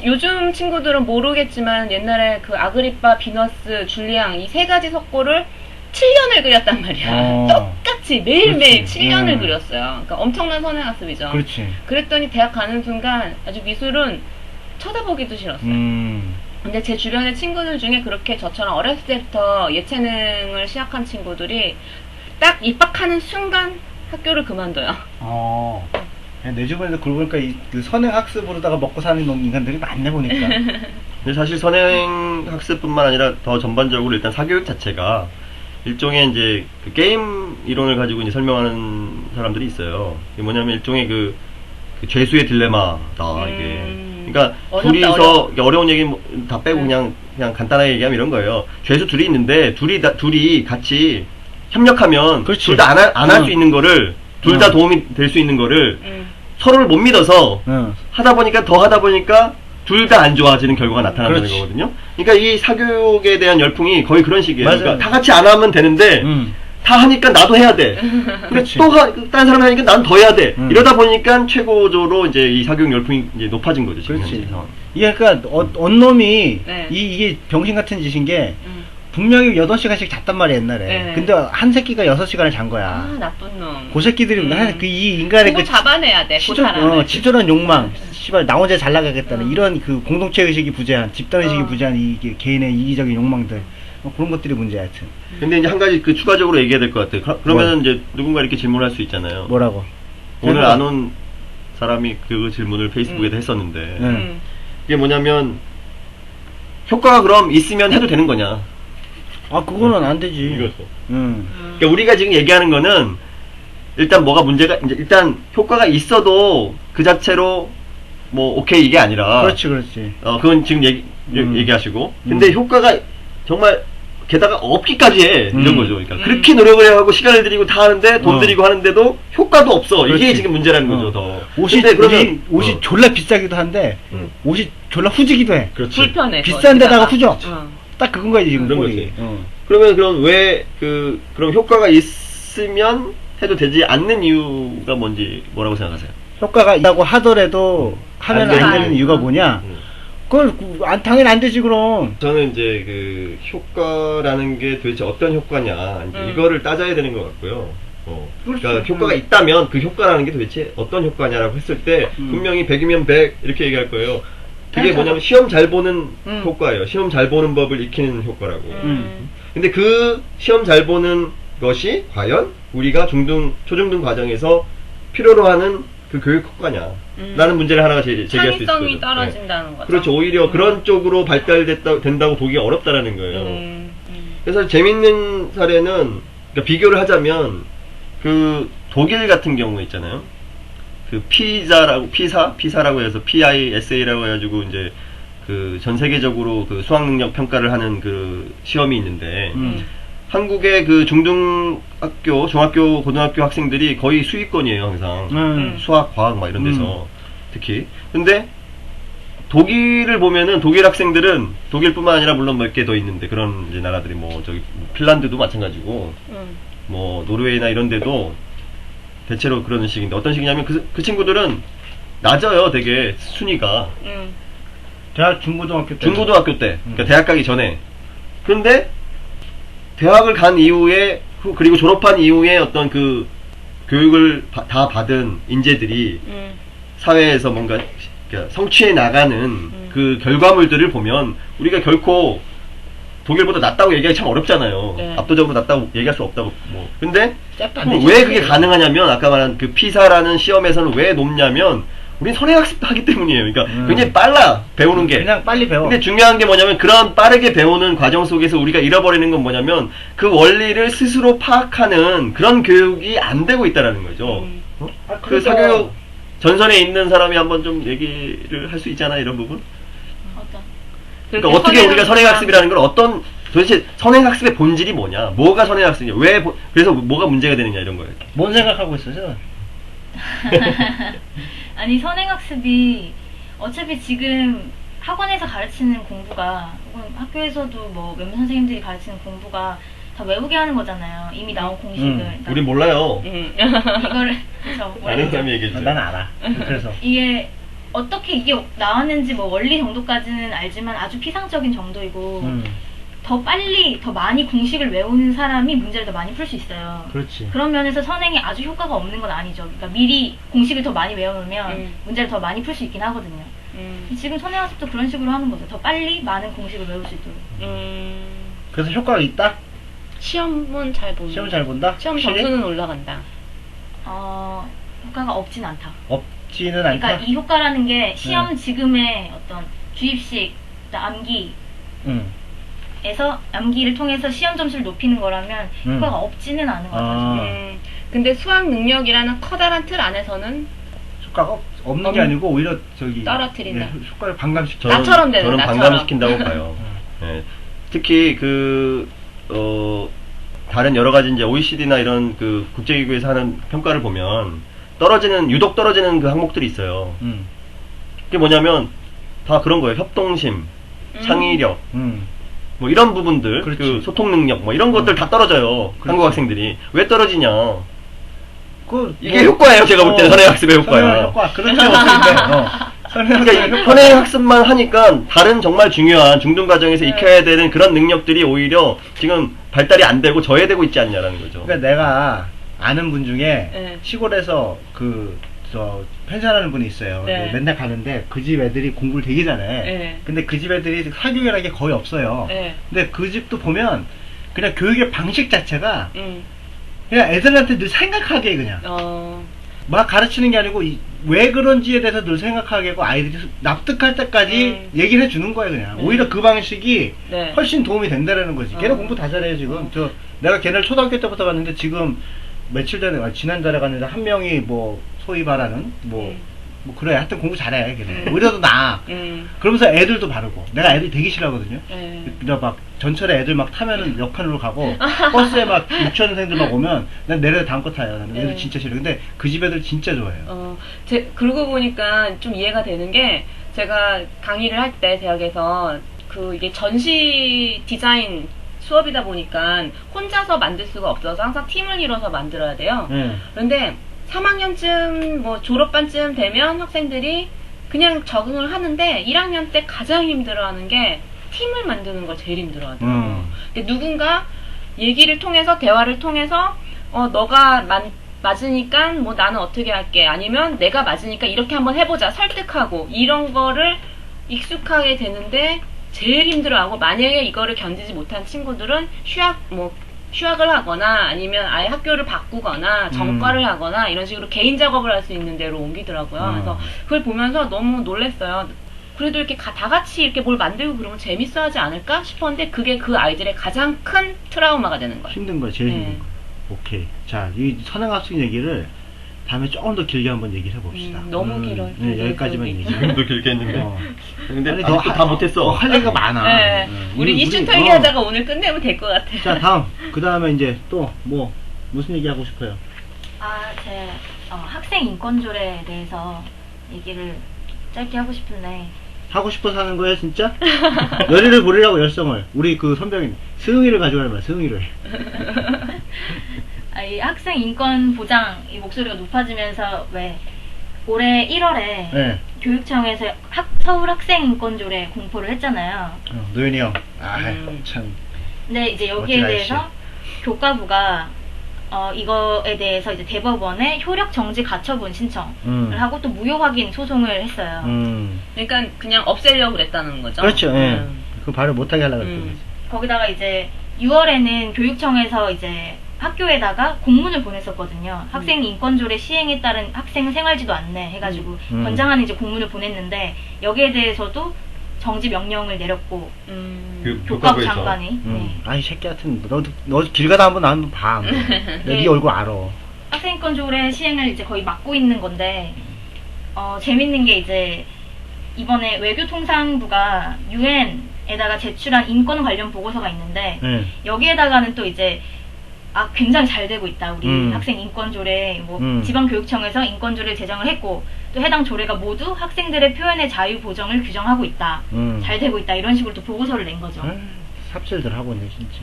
요즘 친구들은 모르겠지만 옛날에 그 아그리파, 비너스, 줄리앙 이 세 가지 석고를 7년을 그렸단 말이야. 똑같이 매일매일 7년을 그렸어요. 그러니까 엄청난 선행학습이죠. 그렇지. 그랬더니 대학 가는 순간 아주 미술은 쳐다보기도 싫었어요. 근데 제 주변의 친구들 중에 그렇게 저처럼 어렸을 때부터 예체능을 시작한 친구들이 딱 입학하는 순간 학교를 그만둬요. 내 주변에서 그러고 보니까 그 선행학습으로다가 먹고 사는 인간들이 많네 보니까. 근데 사실 선행학습뿐만 아니라 더 전반적으로 일단 사교육 자체가 일종의 이제 그 게임 이론을 가지고 이제 설명하는 사람들이 있어요. 이게 뭐냐면 일종의 그 죄수의 딜레마다 이게. 그러니까 둘이서 어려운 얘기 다 빼고 그냥 간단하게 얘기하면 이런 거예요. 죄수 둘이 있는데 둘이 같이 협력하면 둘 다 안 할 수 있는 거를 둘 다 도움이 될 수 있는 거를 서로를 못 믿어서 하다 보니까 둘 다 안 좋아지는 결과가 나타나는 거거든요. 그러니까 이 사교육에 대한 열풍이 거의 그런 식이에요. 그러니까 다 같이 안 하면 되는데 다 하니까 나도 해야 돼. 또 다른 사람이 하니까 나는 더 해야 돼. 이러다 보니까 최고조로 이제 이 사교육 열풍이 이제 높아진 거죠. 지금 현재 상황. 이게 그러니까 언놈이 이게 병신 같은 짓인 게 분명히 8시간씩 잤단 말이야 옛날에. 근데 한 새끼가 6시간을 잔 거야. 나쁜 놈. 그 새끼들이 이 인간의 그거 잡아내야 돼. 치졸한 욕망, 씨발 나 혼자 잘 나가겠다는 이런 그 공동체 의식이 부재한, 집단 의식이 부재한 이게 개인의 이기적인 욕망들, 그런 것들이 문제야 하여튼. 근데 이제 한 가지 그 추가적으로 얘기해야 될 것 같아요. 그러면 이제 누군가 이렇게 질문할 수 있잖아요. 뭐라고? 오늘 안 온 사람이 그 질문을 페이스북에도 했었는데 이게 뭐냐면 효과가 그럼 있으면 해도 되는 거냐? 그거는 안 되지. 이거죠. 그러니까 우리가 지금 얘기하는 거는 일단 뭐가 문제가 이제 일단 효과가 있어도 그 자체로 뭐 오케이 이게 아니라. 그렇지. 그건 지금 얘기하시고. 근데 효과가 정말 게다가 없기까지 해 이런 거죠. 그러니까 그렇게 노력을 해야 하고 시간을 들이고 다 하는데 돈 들이고 하는데도 효과도 없어. 그렇지. 이게 지금 문제라는 거죠. 더. 옷이 졸라 비싸기도 한데 옷이 졸라 후지기도 해. 그렇지. 불편해. 비싼 데다가 후져. 딱 그건 거지 지금. 그런 거지. 그러면 그럼 효과가 있으면 해도 되지 않는 이유가 뭐라고 생각하세요? 효과가 있다고 하더라도 하면 안 되는 이유가 뭐냐? 당연히 안 되지, 그럼. 저는 이제 그 효과라는 게 도대체 어떤 효과냐 이제 이거를 따져야 되는 것 같고요. 그러니까 효과가 있다면 그 효과라는 게 도대체 어떤 효과냐라고 했을 때 분명히 100이면 100 이렇게 얘기할 거예요. 그게 뭐냐면 시험 잘 보는 효과예요. 시험 잘 보는 법을 익히는 효과라고. 근데 그 시험 잘 보는 것이 과연 우리가 초중등 과정에서 필요로 하는 그 교육 효과냐라는 문제를 하나가 제기할 수 있어요. 창의성이 떨어진다는 거죠. 그렇죠. 오히려 그런 쪽으로 된다고 보기 어렵다라는 거예요. 그래서 재밌는 사례는 그러니까 비교를 하자면 그 독일 같은 경우 있잖아요. 그 피사라고 해서 PISA라고 해가지고 이제 그 전 세계적으로 그 수학 능력 평가를 하는 그 시험이 있는데 한국의 그 중등학교, 중학교, 고등학교 학생들이 거의 수위권이에요, 항상. 수학, 과학 막 이런 데서 특히. 근데 독일을 보면은 독일 학생들은 독일뿐만 아니라 물론 몇 개 더 있는데 그런 이제 나라들이 뭐 저기 핀란드도 마찬가지고 뭐 노르웨이나 이런 데도 대체로 그런 식인데 어떤 식이냐면 그 친구들은 낮아요, 되게 순위가. 대학 중고등학교 때. 중고등학교 때. 그러니까 대학 가기 전에. 그런데 대학을 간 이후에 그리고 졸업한 이후에 어떤 그 교육을 다 받은 인재들이 사회에서 뭔가 성취해 나가는 그 결과물들을 보면 우리가 결코 독일보다 낫다고 얘기하기 참 어렵잖아요. 네. 압도적으로 낫다고 얘기할 수 없다고. 뭐. 근데 짭도 안 왜 되지. 그게 가능하냐면 아까 말한 그 피사라는 시험에서는 왜 높냐면 우린 선행학습도 하기 때문이에요. 그러니까 굉장히 빨라 배우는 게. 그냥 빨리 배워. 근데 중요한 게 뭐냐면 그런 빠르게 배우는 과정 속에서 우리가 잃어버리는 건 뭐냐면 그 원리를 스스로 파악하는 그런 교육이 안 되고 있다라는 거죠. 그 사교육 전선에 있는 사람이 한번 좀 얘기를 할 수 있잖아, 이런 부분. 그러니까 어떻게 우리가 선행학습이라는 걸 도대체 선행학습의 본질이 뭐냐? 뭐가 선행학습이냐? 그래서 뭐가 문제가 되느냐 이런 거예요. 뭔 생각하고 있어요? 아니 선행학습이 어차피 지금 학원에서 가르치는 공부가 혹은 학교에서도 뭐 몇몇 선생님들이 가르치는 공부가 다 외우게 하는 거잖아요. 이미 나온 공식을. 그러니까 우리 몰라요. 이거를 그쵸, 아는 사람이 얘기해줘. 난 알아. 그래서. 이게 어떻게 이게 나왔는지 뭐 원리 정도까지는 알지만 아주 피상적인 정도이고 더 빨리 더 많이 공식을 외우는 사람이 문제를 더 많이 풀 수 있어요. 그렇지. 그런 면에서 선행이 아주 효과가 없는 건 아니죠. 그러니까 미리 공식을 더 많이 외워놓으면 문제를 더 많이 풀 수 있긴 하거든요. 지금 선행학습도 그런 식으로 하는 거죠. 더 빨리 많은 공식을 외울 수 있도록. 그래서 효과가 있다? 시험은 잘 본다. 시험 잘 본다? 시험 확실히? 점수는 올라간다. 효과가 없진 않다. 없지는 않다? 그러니까 이 효과라는 게 시험 지금의 어떤 주입식, 암기에서 암기를 통해서 시험 점수를 높이는 거라면 효과가 없지는 않은 것 같아요. 근데 수학 능력이라는 커다란 틀 안에서는 효과가 없는 게 아니고 오히려 떨어뜨린다. 효과를 반감시켜. 나처럼 되는, 저는 나처럼. 반감시킨다고 봐요. 네. 특히 다른 여러 가지 이제 OECD나 이런 그 국제기구에서 하는 평가를 보면 유독 떨어지는 그 항목들이 있어요. 그게 뭐냐면 다 그런 거예요. 협동심, 창의력, 뭐 이런 부분들, 그렇지. 그 소통 능력, 뭐 이런 것들 다 떨어져요. 한국 학생들이. 왜 떨어지냐? 이게 효과예요. 제가 볼 때는 선행학습의 효과야. 효과. 그렇지. 어떻게 그러니까 선행학습만 하니까 다른 정말 중요한 중등 과정에서 익혀야 되는 그런 능력들이 오히려 지금 발달이 안 되고 저해되고 있지 않냐라는 거죠. 그러니까 내가 아는 분 중에 시골에서 펜션하는 분이 있어요. 네. 맨날 가는데 그 집 애들이 공부를 되게 잘해. 네. 근데 그 집 애들이 사교육이라는 게 거의 없어요. 네. 근데 그 집도 보면 그냥 교육의 방식 자체가 그냥 애들한테 늘 생각하게 해, 그냥. 막 가르치는 게 아니고 왜 그런지에 대해서 늘 생각하게 하고 아이들이 납득할 때까지 얘기를 해주는 거예요, 그냥. 오히려 그 방식이 훨씬 도움이 된다라는 거지. 걔네 공부 다 잘해요, 지금. 내가 걔네를 초등학교 때부터 봤는데 지금 며칠 전에, 지난달에 갔는데 한 명이 뭐 소위 말하는 뭐 그래, 하여튼 공부 잘해, 걔네. 오히려 더 나아. 그러면서 애들도 바르고. 내가 애들 되게 싫어하거든요. 근데 막 전철에 애들 막 타면은 역할로 가고 버스에 막 유치원생들 막 오면 난 내려다 다음 거 타요. 나는 애들 진짜 싫어. 근데 그 집 애들 진짜 좋아해요. 그러고 보니까 좀 이해가 되는 게 제가 강의를 할 때 대학에서 이게 전시 디자인 수업이다 보니까 혼자서 만들 수가 없어서 항상 팀을 이뤄서 만들어야 돼요. 그런데 3학년쯤 뭐 졸업반쯤 되면 학생들이 그냥 적응을 하는데 1학년 때 가장 힘들어하는 게 팀을 만드는 걸 제일 힘들어하더라고요. 근데 누군가 얘기를 통해서 대화를 통해서 너가 맞으니까 뭐 나는 어떻게 할게 아니면 내가 맞으니까 이렇게 한번 해보자 설득하고 이런 거를 익숙하게 되는데 제일 힘들어하고 만약에 이거를 견디지 못한 친구들은 휴학을 하거나 아니면 아예 학교를 바꾸거나 전과를 하거나 이런 식으로 개인 작업을 할 수 있는 데로 옮기더라고요. 그래서 그걸 보면서 너무 놀랐어요. 그래도 이렇게 다 같이 이렇게 뭘 만들고 그러면 재밌어 하지 않을까 싶었는데 그게 그 아이들의 가장 큰 트라우마가 되는 거예요. 힘든 거야, 제일 힘든 거. 오케이. 자, 이 선행학습 얘기를 다음에 조금 더 길게 한번 얘기를 해봅시다. 너무 길어요. 네, 여기까지만 얘기. 지금도 길게 했는데. 근데 아니, 아직도 다 못했어. 할 얘기가 많아. 네. 우리 이슈 털기 하다가 오늘 끝내면 될 것 같아요. 자, 다음. 그 다음에 이제 또 무슨 얘기 하고 싶어요? 제 학생 인권조례에 대해서 얘기를 짧게 하고 싶은데 하고 싶어서 하는 거예요, 진짜? 열의를 부리라고, 열성을. 우리 그 선배님, 승의를 가져가는 거야, 승의를. 이 학생 인권 보장 이 목소리가 높아지면서 왜 올해 1월에 네. 교육청에서 서울 학생 인권조례 공포를 했잖아요. 노현이 형. 참. 근데 이제 여기에 멋진 대해서 아저씨. 교과부가 이거에 대해서 이제 대법원에 효력 정지 가처분 신청을 하고 또 무효 확인 소송을 했어요. 그러니까 그냥 없애려고 그랬다는 거죠. 그렇죠, 예. 그거 발을 못하게 하려고 했던 거지. 거기다가 이제 6월에는 교육청에서 이제 학교에다가 공문을 보냈었거든요. 학생 인권조례 시행에 따른 학생 생활지도 안내 해가지고 권장하는 이제 공문을 보냈는데 여기에 대해서도 정지 명령을 내렸고 교과부 교과부에서. 장관이 아이 새끼 같은 너 길 가다 한번 나한번 봐. 네 얼굴 알아. 학생 인권조례 시행을 이제 거의 막고 있는 건데 재밌는 게 이제 이번에 외교통상부가 유엔에다가 제출한 인권 관련 보고서가 있는데 여기에다가는 또 이제 굉장히 잘 되고 있다. 우리 학생 인권조례, 지방교육청에서 인권조례를 제정을 했고, 또 해당 조례가 모두 학생들의 표현의 자유 보정을 규정하고 있다. 잘 되고 있다. 이런 식으로 또 보고서를 낸 거죠. 삽질들 하고 있네, 진짜.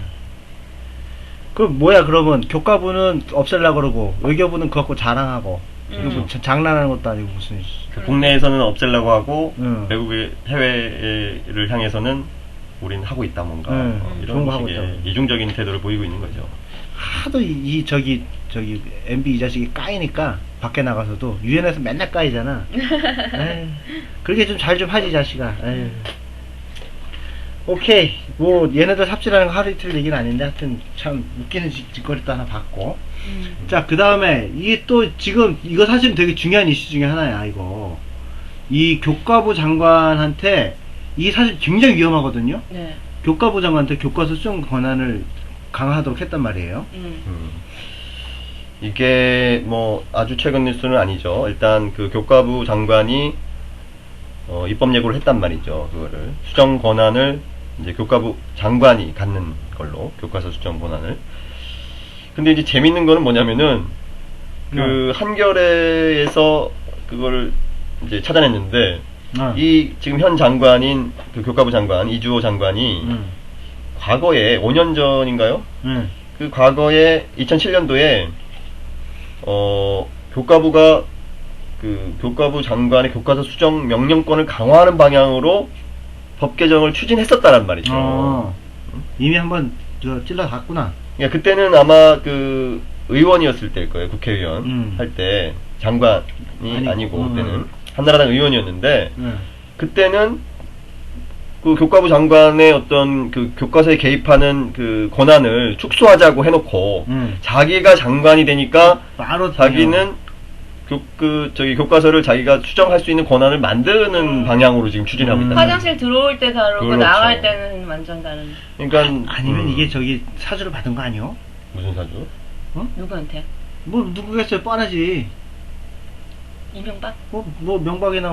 그럼 뭐야, 그러면 교과부는 없애려고 그러고, 외교부는 그거 갖고 자랑하고, 그리고 장난하는 것도 아니고, 무슨. 국내에서는 없애려고 하고, 외국의 해외를 향해서는 우리는 하고 있다, 뭔가. 좋은 이런 거 하고 식의 있다고. 이중적인 태도를 보이고 있는 거죠. 하도 저기 MB 이 자식이 까이니까 밖에 나가서도 유엔에서 맨날 까이잖아. 에이, 그렇게 좀 잘 좀 하지 자식아. 에이. 오케이, 얘네들 삽질하는 거 하루 이틀 얘기는 아닌데 하여튼 참 웃기는 짓거리도 하나 봤고. 자, 그 다음에 이게 또 지금 이거 사실 되게 중요한 이슈 중에 하나야. 이거 이 교과부 장관한테 이게 사실 굉장히 위험하거든요. 네. 교과부 장관한테 교과서 수정 권한을 강화하도록 했단 말이에요. 이게 뭐 아주 최근 뉴스는 아니죠. 일단 그 교과부 장관이 입법 예고를 했단 말이죠. 그거를 수정 권한을 이제 교과부 장관이 갖는 걸로 교과서 수정 권한을. 근데 이제 재밌는 거는 뭐냐면은 그 한겨레에서 그거를 이제 찾아냈는데 이 지금 현 장관인 그 교과부 장관 이주호 장관이 과거에 5년 전인가요? 그 과거에 2007년도에 교과부가 그 교과부 장관의 교과서 수정 명령권을 강화하는 방향으로 법 개정을 추진했었다란 말이죠. 이미 한번 찔러 갔구나. 그러니까 그때는 아마 그 의원이었을 때일 거예요. 국회의원 할 때 장관이 아니고 그때는 한나라당 의원이었는데 그때는 그 교과부 장관의 어떤 그 교과서에 개입하는 그 권한을 축소하자고 해놓고 자기가 장관이 되니까 바로 자기는 교과서를 자기가 수정할 수 있는 권한을 만드는 방향으로 지금 추진하고 있다. 화장실 들어올 때 다르고 그렇죠. 나갈 때는 완전 다른. 그러니까 아니면 이게 사주를 받은 거 아니요? 무슨 사주? 누구한테? 뭐 누구겠어요? 뻔하지. 이명박? 뭐 명박이나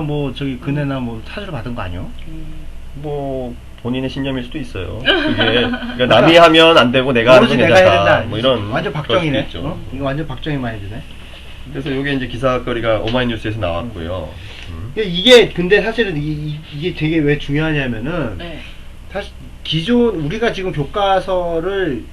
근혜나 사주를 받은 거 아니요? 뭐 본인의 신념일 수도 있어요. 그게 그러니까 남이 하면 안 되고 내가 하는 건 내가 해야 된다. 괜찮다. 뭐 이런 완전 그럴 박정희네. 수도 있죠. 이거 완전 박정희만 해주네. 그래서 이게 이제 기사거리가 오마이뉴스에서 나왔고요. 이게 근데 사실은 이게 되게 왜 중요하냐면은 네. 사실 기존 우리가 지금 교과서를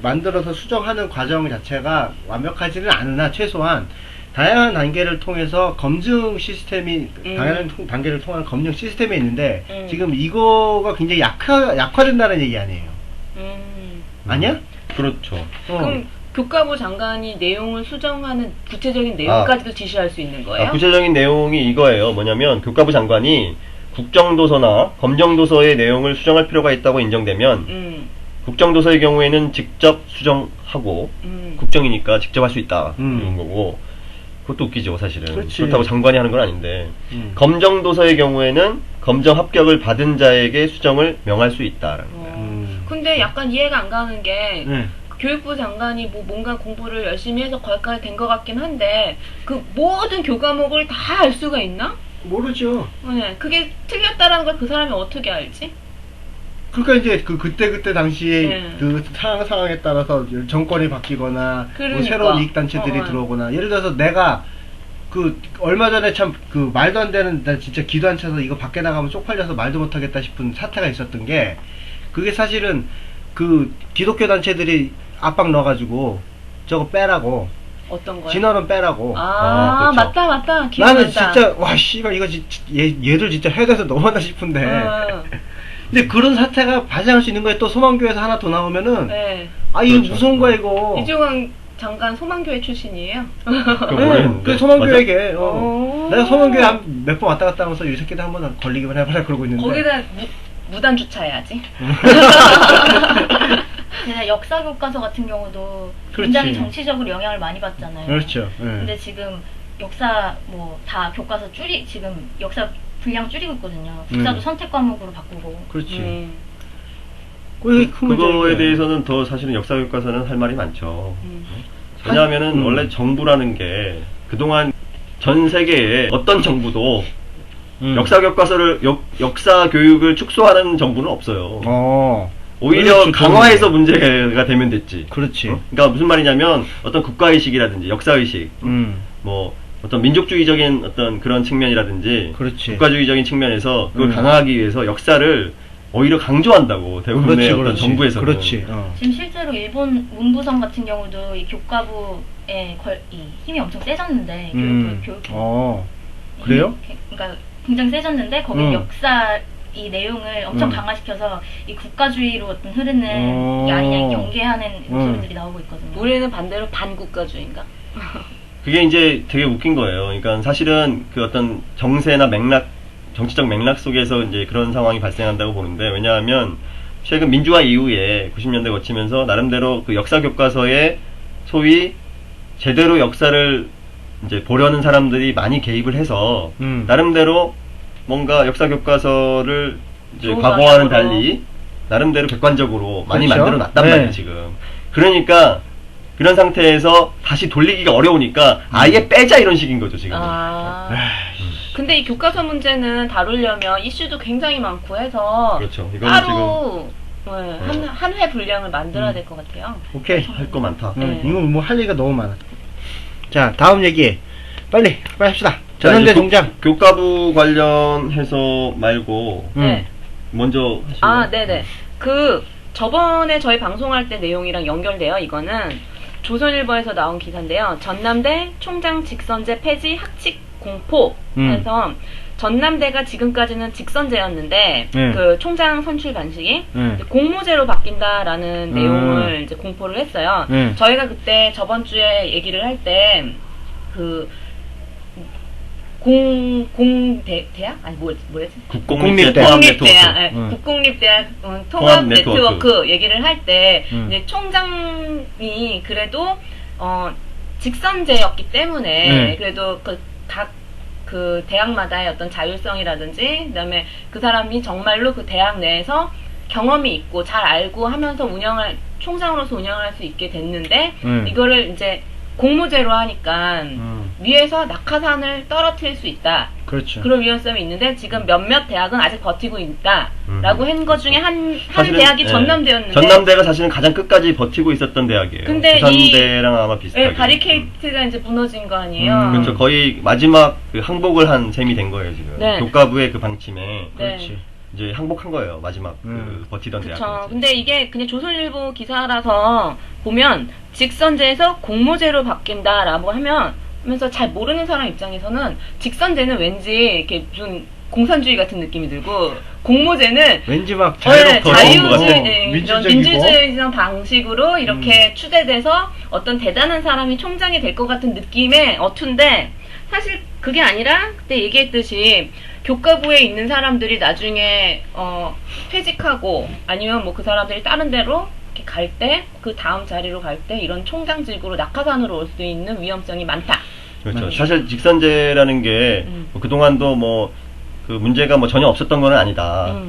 만들어서 수정하는 과정 자체가 완벽하지는 않으나 최소한 다양한 단계를 통해서 검증 시스템이 다양한 단계를 통한 검증 시스템이 있는데 지금 이거가 굉장히 약화된다는 얘기 아니에요? 아니야? 그렇죠. 그럼 교과부 장관이 내용을 수정하는 구체적인 내용까지도 지시할 수 있는 거예요? 구체적인 내용이 이거예요. 뭐냐면 교과부 장관이 국정도서나 검정도서의 내용을 수정할 필요가 있다고 인정되면 국정도서의 경우에는 직접 수정하고 국정이니까 직접 할 수 있다 이런 거고, 그것도 웃기죠 사실은. 그렇지. 그렇다고 장관이 하는 건 아닌데 검정도서의 경우에는 검정 합격을 받은 자에게 수정을 명할 수 있다라는 거예요. 근데 약간 이해가 안 가는 게 네. 교육부 장관이 뭐 뭔가 공부를 열심히 해서 거기까지 된 것 같긴 한데 그 모든 교과목을 다 알 수가 있나? 모르죠. 네, 그게 틀렸다라는 걸 그 사람이 어떻게 알지? 그러니까 이제 그때 당시에 네. 그 상황에 따라서 정권이 바뀌거나 뭐 그러니까. 새로운 이익단체들이 들어오거나, 예를 들어서 내가 그 얼마 전에 참 그 말도 안 되는, 나 진짜 기도 안 차서 이거 밖에 나가면 쪽팔려서 말도 못 하겠다 싶은 사태가 있었던 게, 그게 사실은 그 기독교 단체들이 압박 넣어가지고 저거 빼라고, 어떤 거요? 진화론 빼라고. 아, 그렇죠. 맞다 기억난다. 나는 진짜 와 씨발 이거 얘들 진짜 해대서 너무하다 싶은데 근데 그런 사태가 발생할 수 있는 거에 또 소망교회에서 하나 더 나오면은 네. 아 이거 그렇죠. 무서운 거야 이거. 이종환 장관 소망교회 출신이에요? 그 소망교회에 오. 내가 소망교회 몇 번 왔다 갔다 하면서 이 새끼들 한번 걸리기만 해봐라 그러고 있는데. 거기다 무단 주차해야지. 근데 역사 교과서 같은 경우도 그렇지. 굉장히 정치적으로 영향을 많이 받잖아요. 그렇죠. 예. 근데 지금 역사 뭐 다 교과서 지금 역사 분량 줄이고 있거든요. 국사도 선택 과목으로 바꾸고. 그렇지. 그게 큰 그거에 문제인데. 대해서는 더 사실은 역사 교과서는 할 말이 많죠. 왜냐하면은 원래 정부라는 게 그동안 전 세계에 어떤 정부도 역사 교과서를 역사 교육을 축소하는 정부는 없어요. 오히려 그렇죠. 강화해서 문제가 되면 됐지. 그렇지. 그러니까 무슨 말이냐면 어떤 국가의식이라든지 역사의식, 뭐 어떤 민족주의적인 어떤 그런 측면이라든지 그렇지. 국가주의적인 측면에서 그걸 강화하기 위해서 역사를 오히려 강조한다고 대부분의 어떤 정부에서는. 그렇지. 지금 실제로 일본 문부성 같은 경우도 이 교과부에 이 힘이 엄청 세졌는데 교육. 그래요? 그러니까 굉장히 세졌는데 거기 역사 이 내용을 엄청 강화시켜서 이 국가주의로 어떤 흐르는 게 아니냐 경계하는 목소리들이 나오고 있거든요. 우리는 반대로 반국가주의인가? 그게 이제 되게 웃긴 거예요. 그러니까 사실은 그 어떤 정세나 맥락, 정치적 맥락 속에서 이제 그런 상황이 발생한다고 보는데, 왜냐하면 최근 민주화 이후에 90년대 거치면서 나름대로 그 역사 교과서에 소위 제대로 역사를 이제 보려는 사람들이 많이 개입을 해서 나름대로 뭔가 역사 교과서를 이제 과거와는 달리 나름대로 객관적으로 많이 그렇죠? 만들어 놨단 네. 말이에요, 지금. 그러니까 그런 상태에서 다시 돌리기가 어려우니까 아예 빼자 이런 식인 거죠, 지금. 근데 이 교과서 문제는 다루려면 이슈도 굉장히 많고 해서 그렇죠. 이거는 따로 한 회 분량을 만들어야 될 것 같아요. 오케이. 할 거 많다. 네. 이거 뭐 할 얘기가 너무 많아. 자, 다음 얘기. 빨리 합시다. 자, 전원대 이제 동장. 교과부 관련해서 말고 네. 먼저 하실래요? 아, 네네. 저번에 저희 방송할 때 내용이랑 연결돼요. 이거는 조선일보에서 나온 기사인데요. 전남대 총장 직선제 폐지 학칙 공포 해서 전남대가 지금까지는 직선제였는데 그 총장 선출 방식이 공모제로 바뀐다라는 내용을 이제 공포를 했어요. 저희가 그때 저번 주에 얘기를 할 때 그 대학? 아니 뭐였지? 국공립대학 국공립대학, 국공립대학 통합 네트워크 얘기를 할 때 이제 총장이 그래도 직선제였기 때문에 그래도 각 그 대학마다의 어떤 자율성이라든지 그다음에 그 사람이 정말로 그 대학 내에서 경험이 있고 잘 알고 하면서 총장으로서 운영을 할 수 있게 됐는데 이거를 이제 공모제로 하니까 위에서 낙하산을 떨어뜨릴 수 있다. 그렇죠. 그런 위험성이 있는데 지금 몇몇 대학은 아직 버티고 있다라고 한 것 중에 한 사실은, 대학이 전남대였는데 전남대가 사실은 가장 끝까지 버티고 있었던 대학이에요. 근데 부산대랑 아마 비슷하게. 바리케이트가 이제 무너진 거 아니에요. 그렇죠. 거의 마지막 그 항복을 한 셈이 된 거예요, 지금. 네. 교과부의 그 방침에. 그렇지. 이제 항복한 거예요, 마지막 그 버티던 그쵸. 대학. 근데 이게 그냥 조선일보 기사라서 보면 직선제에서 공모제로 바뀐다라고 하면 하면서 잘 모르는 사람 입장에서는 직선제는 왠지 이렇게 무슨 공산주의 같은 느낌이 들고 공모제는 왠지 막 네, 자유롭고 자유주의, 네, 이런 민주적이고. 민주주의적 방식으로 이렇게 추대돼서 어떤 대단한 사람이 총장이 될 것 같은 느낌의 어투인데 사실 그게 아니라 그때 얘기했듯이 교과부에 있는 사람들이 나중에 퇴직하고 아니면 뭐 그 사람들이 다른 데로 이렇게 갈 때 그 다음 자리로 갈 때 이런 총장직으로 낙하산으로 올 수 있는 위험성이 많다. 그렇죠. 사실 직선제라는 게 뭐 그동안도 뭐 그 문제가 뭐 전혀 없었던 건 아니다.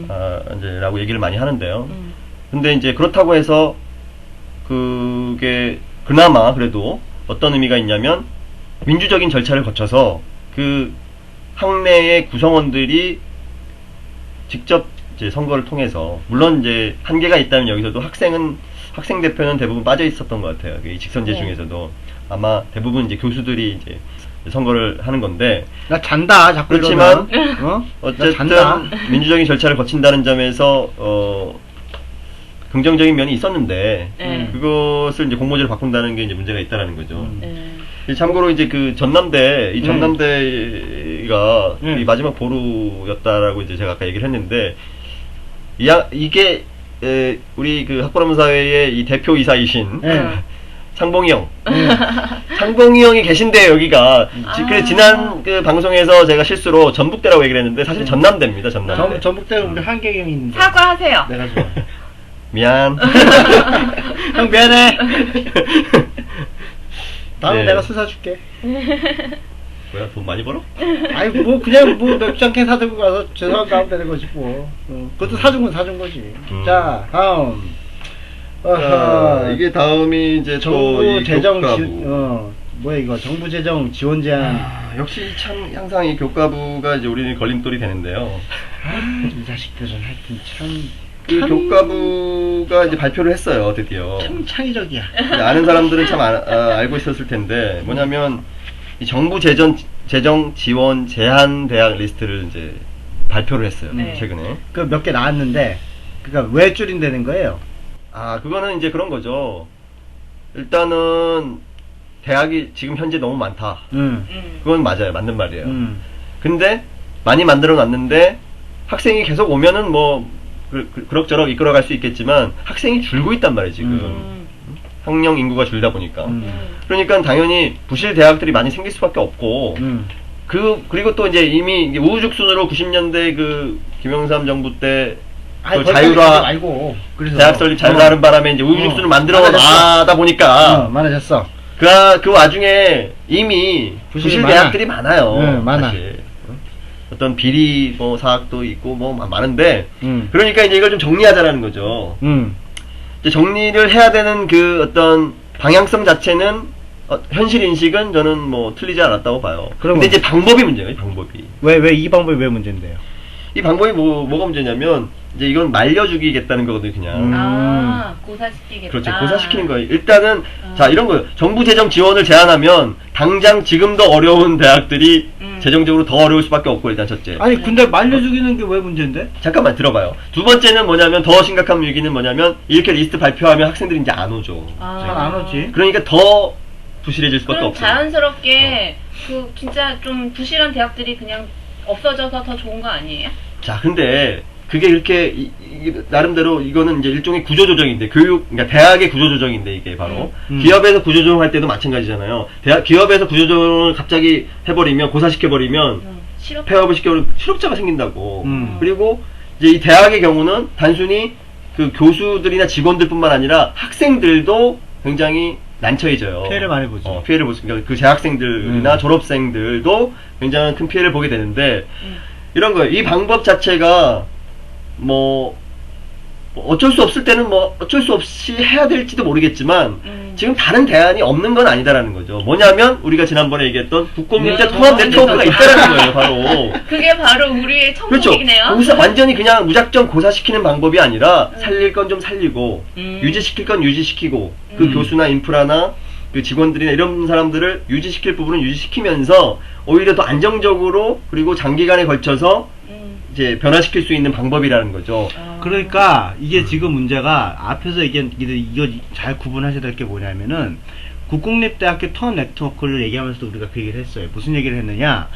이제라고 얘기를 많이 하는데요. 근데 이제 그렇다고 해서 그게 그나마 그래도 어떤 의미가 있냐면 민주적인 절차를 거쳐서 그 학내의 구성원들이 직접 이제 선거를 통해서 물론 이제 한계가 있다면 여기서도 학생 대표는 대부분 빠져 있었던 것 같아요. 이 직선제 네. 중에서도 아마 대부분 이제 교수들이 이제 선거를 하는 건데 나 잔다 자꾸 그렇지만 이러면. 나 어쨌든 잔다. 민주적인 절차를 거친다는 점에서 긍정적인 면이 있었는데 네. 그것을 이제 공모제로 바꾼다는 게 이제 문제가 있다라는 거죠. 네. 참고로 이제 그 전남대가 이 마지막 보루였다라고 이제 제가 아까 얘기를 했는데 이게 우리 그 학부모사회의 이 대표이사이신 창봉이 형. 창봉이 형이 계신데 여기가 그래 지난 그 방송에서 제가 실수로 전북대라고 얘기를 했는데 사실 전남대입니다. 전남대. 전북대는 우리 한계경이 있는데. 사과하세요. 내가 좋아. 미안. 형 미안해. 다음에 네. 내가 수사 줄게. 뭐야 돈 많이 벌어? 아이 뭐 그냥 뭐 맥주한캔 사들고 가서 죄송한 다음 되는 거지 뭐. 그것도 사준 건 사준 거지. 자 다음. 이게 다음이 이제 정부 또이 재정 교과부. 뭐야 이거 정부 재정 지원 제한. 역시 참 항상 이 교과부가 이제 우리는 걸림돌이 되는데요. 이 자식들은 하여튼 참. 그 교과부가 이제 발표를 했어요 드디어. 참 창의적이야. 아는 사람들은 참 알고 있었을 텐데 뭐냐면 이 정부 재정 지원 제한 대학 리스트를 이제 발표를 했어요. 네. 최근에. 그 몇 개 나왔는데 그니까 왜 줄인다는 거예요? 그거는 이제 그런 거죠. 일단은 대학이 지금 현재 너무 많다. 그건 맞아요. 맞는 말이에요. 근데 많이 만들어 놨는데 학생이 계속 오면은 뭐 그럭저럭 이끌어갈 수 있겠지만 학생이 줄고 있단 말이에요 지금. 학령 인구가 줄다 보니까. 그러니까 당연히 부실 대학들이 많이 생길 수밖에 없고 그리고 또 이제 이미 우후죽순으로 90년대 그 김영삼 정부 때 그 자율화 말고 그래서 대학 설립 자율화하는 바람에 이제 우후죽순을 만들어 놔다 보니까 많아졌어. 그 와중에 이미 부실 많아. 대학들이 많아요. 많아. 사실. 어떤 비리 뭐 사학도 있고 뭐 많은데 그러니까 이제 이걸 좀 정리하자라는 거죠. 이제 정리를 해야 되는 그 어떤 방향성 자체는 현실 인식은 저는 뭐 틀리지 않았다고 봐요. 근데 이제 방법이 문제예요. 방법이. 왜 이 방법이 왜 문제인데요? 이 방법이 뭐가 문제냐면 이제 이건 말려주기겠다는 거거든요. 그냥. 고사시키겠다. 그렇죠. 고사시키는 거예요. 일단은 자 이런 거예요. 정부 재정 지원을 제한하면 당장 지금도 어려운 대학들이 재정적으로 더 어려울 수밖에 없고 일단 첫째. 아니 근데 말려주기는 게 왜 문제인데? 잠깐만 들어봐요. 두 번째는 뭐냐면 더 심각한 위기는 뭐냐면 이렇게 리스트 발표하면 학생들이 이제 안 오죠. 잘 안 오지. 그러니까 더 부실해질 수밖에 그럼 없어요. 자연스럽게 그 진짜 좀 부실한 대학들이 그냥 없어져서 더 좋은 거 아니에요? 자, 근데 그게 이렇게 나름대로 이거는 이제 일종의 구조조정인데 그러니까 대학의 구조조정인데 이게 바로 기업에서 구조조정할 때도 마찬가지잖아요. 기업에서 구조조정을 갑자기 해버리면 고사시켜버리면 폐업을 시켜버리면 실업자가 생긴다고. 그리고 이제 이 대학의 경우는 단순히 그 교수들이나 직원들뿐만 아니라 학생들도 굉장히 난처해져요. 피해를 많이 보지. 피해를 보지. 그러니까 그 재학생들이나 졸업생들도 굉장히 큰 피해를 보게 되는데 이런 거예요. 이 방법 자체가 뭐 어쩔 수 없을 때는 뭐 어쩔 수 없이 해야 될지도 모르겠지만 지금 다른 대안이 없는 건 아니다라는 거죠. 뭐냐면 우리가 지난번에 얘기했던 국공립자 통합 네트워크가 있다라는 거예요. 바로. 그게 바로 우리의 천국이네요. 그렇죠. 거기서 완전히 그냥 무작정 고사시키는 방법이 아니라 살릴 건 좀 살리고 유지시킬 건 유지시키고 그 교수나 인프라나 그 직원들이나 이런 사람들을 유지시킬 부분은 유지시키면서 오히려 더 안정적으로 그리고 장기간에 걸쳐서 이제 변화시킬 수 있는 방법이라는 거죠. 그러니까 이게 지금 문제가 앞에서 이거 잘 구분하셔야 될 게 뭐냐면은 국공립대학교 통합 네트워크를 얘기하면서도 우리가 그 얘기를 했어요. 무슨 얘기를 했느냐?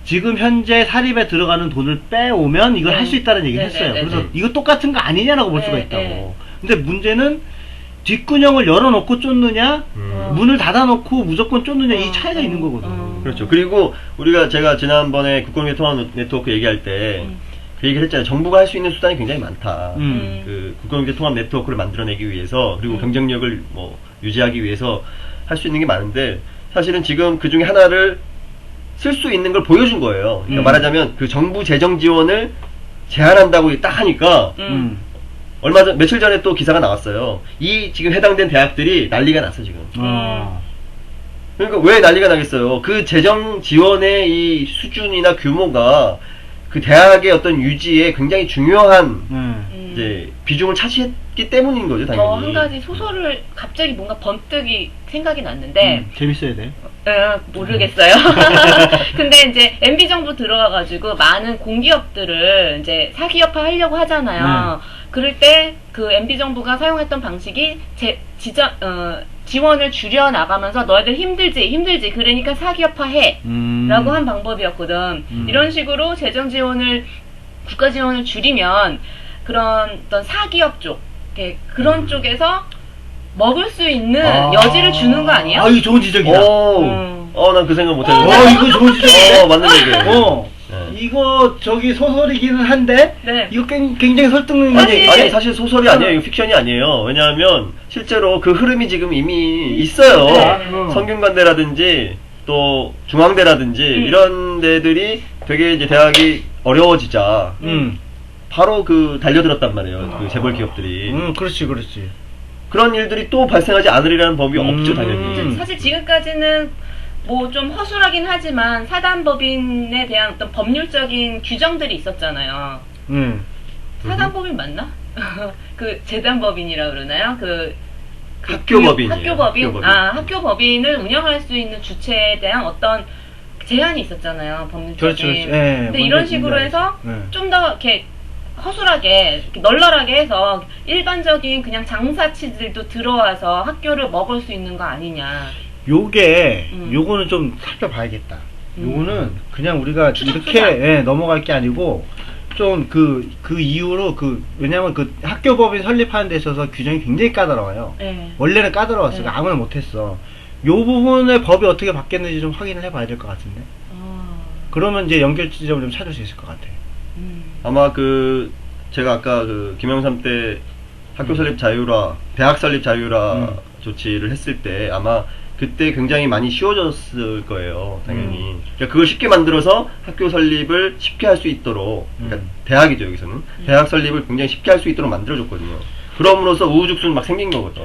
지금 현재 사립에 들어가는 돈을 빼오면 이걸 네. 할 수 있다는 얘기를 네, 했어요. 네, 네, 그래서 네. 이거 똑같은 거 아니냐라고 볼 네, 수가 있다고. 네. 근데 문제는 뒷구녕을 열어놓고 쫓느냐, 문을 닫아놓고 무조건 쫓느냐 이 차이가 있는 거거든. 그렇죠. 그리고 제가 지난번에 국공립 통합 네트워크 얘기할 때 그 얘기를 했잖아요. 정부가 할 수 있는 수단이 굉장히 많다. 그 국공립 통합 네트워크를 만들어내기 위해서 그리고 경쟁력을 뭐 유지하기 위해서 할 수 있는 게 많은데 사실은 지금 그 중에 하나를 쓸 수 있는 걸 보여준 거예요. 그러니까 말하자면 그 정부 재정 지원을 제한한다고 딱 하니까 며칠 전에 또 기사가 나왔어요. 이 지금 해당된 대학들이 난리가 났어 지금. 그러니까 왜 난리가 나겠어요? 그 재정 지원의 이 수준이나 규모가 그 대학의 어떤 유지에 굉장히 중요한 이제 비중을 차지했기 때문인 거죠, 당연히. 저 한 가지 소설을 갑자기 뭔가 번뜩이 생각이 났는데 재밌어야 돼. 모르겠어요. 근데 이제 MB 정부 들어와가지고 많은 공기업들을 이제 사기업화 하려고 하잖아요. 그럴 때 그 MB 정부가 사용했던 방식이 지원을 줄여 나가면서 너희들 힘들지. 그러니까 사기업화해. 라고 한 방법이었거든. 이런 식으로 재정 지원을 국가 지원을 줄이면 그런 어떤 사기업 쪽 그런 쪽에서 먹을 수 있는 여지를 주는 거 아니야? 이거 좋은 지적이다. 난 그 생각 못 했는데. 이거 좋은 지적이네. 맞는 얘기예요. 이거 소설이기는 한데 네. 이거 굉장히 설득력 사실- 아니 사실 소설이 아니에요. 이거 픽션이 아니에요. 왜냐하면 실제로 그 흐름이 지금 이미 있어요. 네. 성균관대라든지 또 중앙대라든지 이런 데들이 되게 이제 대학이 어려워지자 바로 그 달려들었단 말이에요. 그 재벌 기업들이. 그렇지. 그런 일들이 또 발생하지 않으리라는 법이 없죠, 당연히. 사실 지금까지는 뭐 좀 허술하긴 하지만 사단법인에 대한 어떤 법률적인 규정들이 있었잖아요. 사단법인 맞나? 그 재단법인이라 그러나요? 학교법인이에요. 학교법인. 학교법인을 운영할 수 있는 주체에 대한 어떤 제한이 있었잖아요. 법률적인. 그렇죠. 근데 이런 식으로 해서 좀 더 이렇게 허술하게 이렇게 널널하게 해서 일반적인 그냥 장사치들도 들어와서 학교를 먹을 수 있는 거 아니냐. 요거는 좀 살펴봐야겠다. 요거는 그냥 우리가 이렇게 넘어갈 게 아니고 좀 그 이후로 왜냐면 그 학교법인 설립하는 데 있어서 규정이 굉장히 까다로워요. 원래는 까다로웠어요. 아무나 못했어. 요 부분의 법이 어떻게 바뀌었는지 좀 확인을 해봐야 될 것 같은데. 그러면 이제 연결 지점을 좀 찾을 수 있을 것 같아. 아마 제가 아까 김영삼 때 학교 설립 자유화, 대학 설립 자유화 조치를 했을 때 아마 그때 굉장히 많이 쉬워졌을 거예요, 당연히. 그러니까 그걸 쉽게 만들어서 학교 설립을 쉽게 할 수 있도록, 그러니까 대학이죠, 여기서는. 대학 설립을 굉장히 쉽게 할 수 있도록 만들어줬거든요. 그럼으로써 우후죽순 막 생긴 거거든.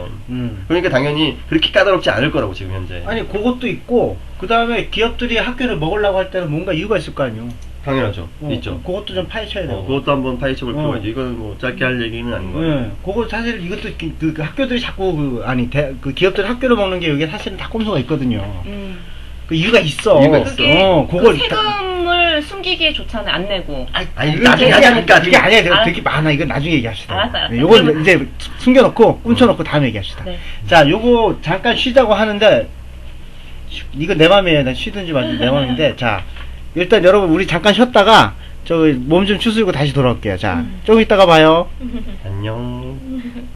그러니까 당연히 그렇게 까다롭지 않을 거라고, 지금 현재. 아니, 그것도 있고, 그 다음에 기업들이 학교를 먹으려고 할 때는 뭔가 이유가 있을 거 아니에요. 당연하죠. 있죠. 그것도 좀 파헤쳐야 되고. 그것도 한번 파헤쳐볼 필요가 있죠. 이건 뭐 짧게 할 얘기는 아닌 것 같아요. 그거 사실 이것도 그 학교들이 자꾸 기업들이 학교를 먹는 게 여기 사실은 다 꼼수가 있거든요. 그 이유가 있어. 이유가 있어. 그 세금을 숨기기에 좋잖아요. 안 내고. 아니, 이거 나중에 하자니까. 그게 아니야. 내가 알았어. 되게 많아. 이건 나중에 얘기합시다. 알았어요. 요건 이제 숨겨놓고, 훔쳐놓고 다음에 얘기합시다. 네. 자, 요거 잠깐 쉬자고 하는데, 이거 내 맘이에요. 난 쉬든지 말든지 내 맘인데, 자, 일단 여러분, 우리 잠깐 쉬었다가, 몸 좀 추스리고 다시 돌아올게요. 자, 좀 이따가 봐요. 안녕.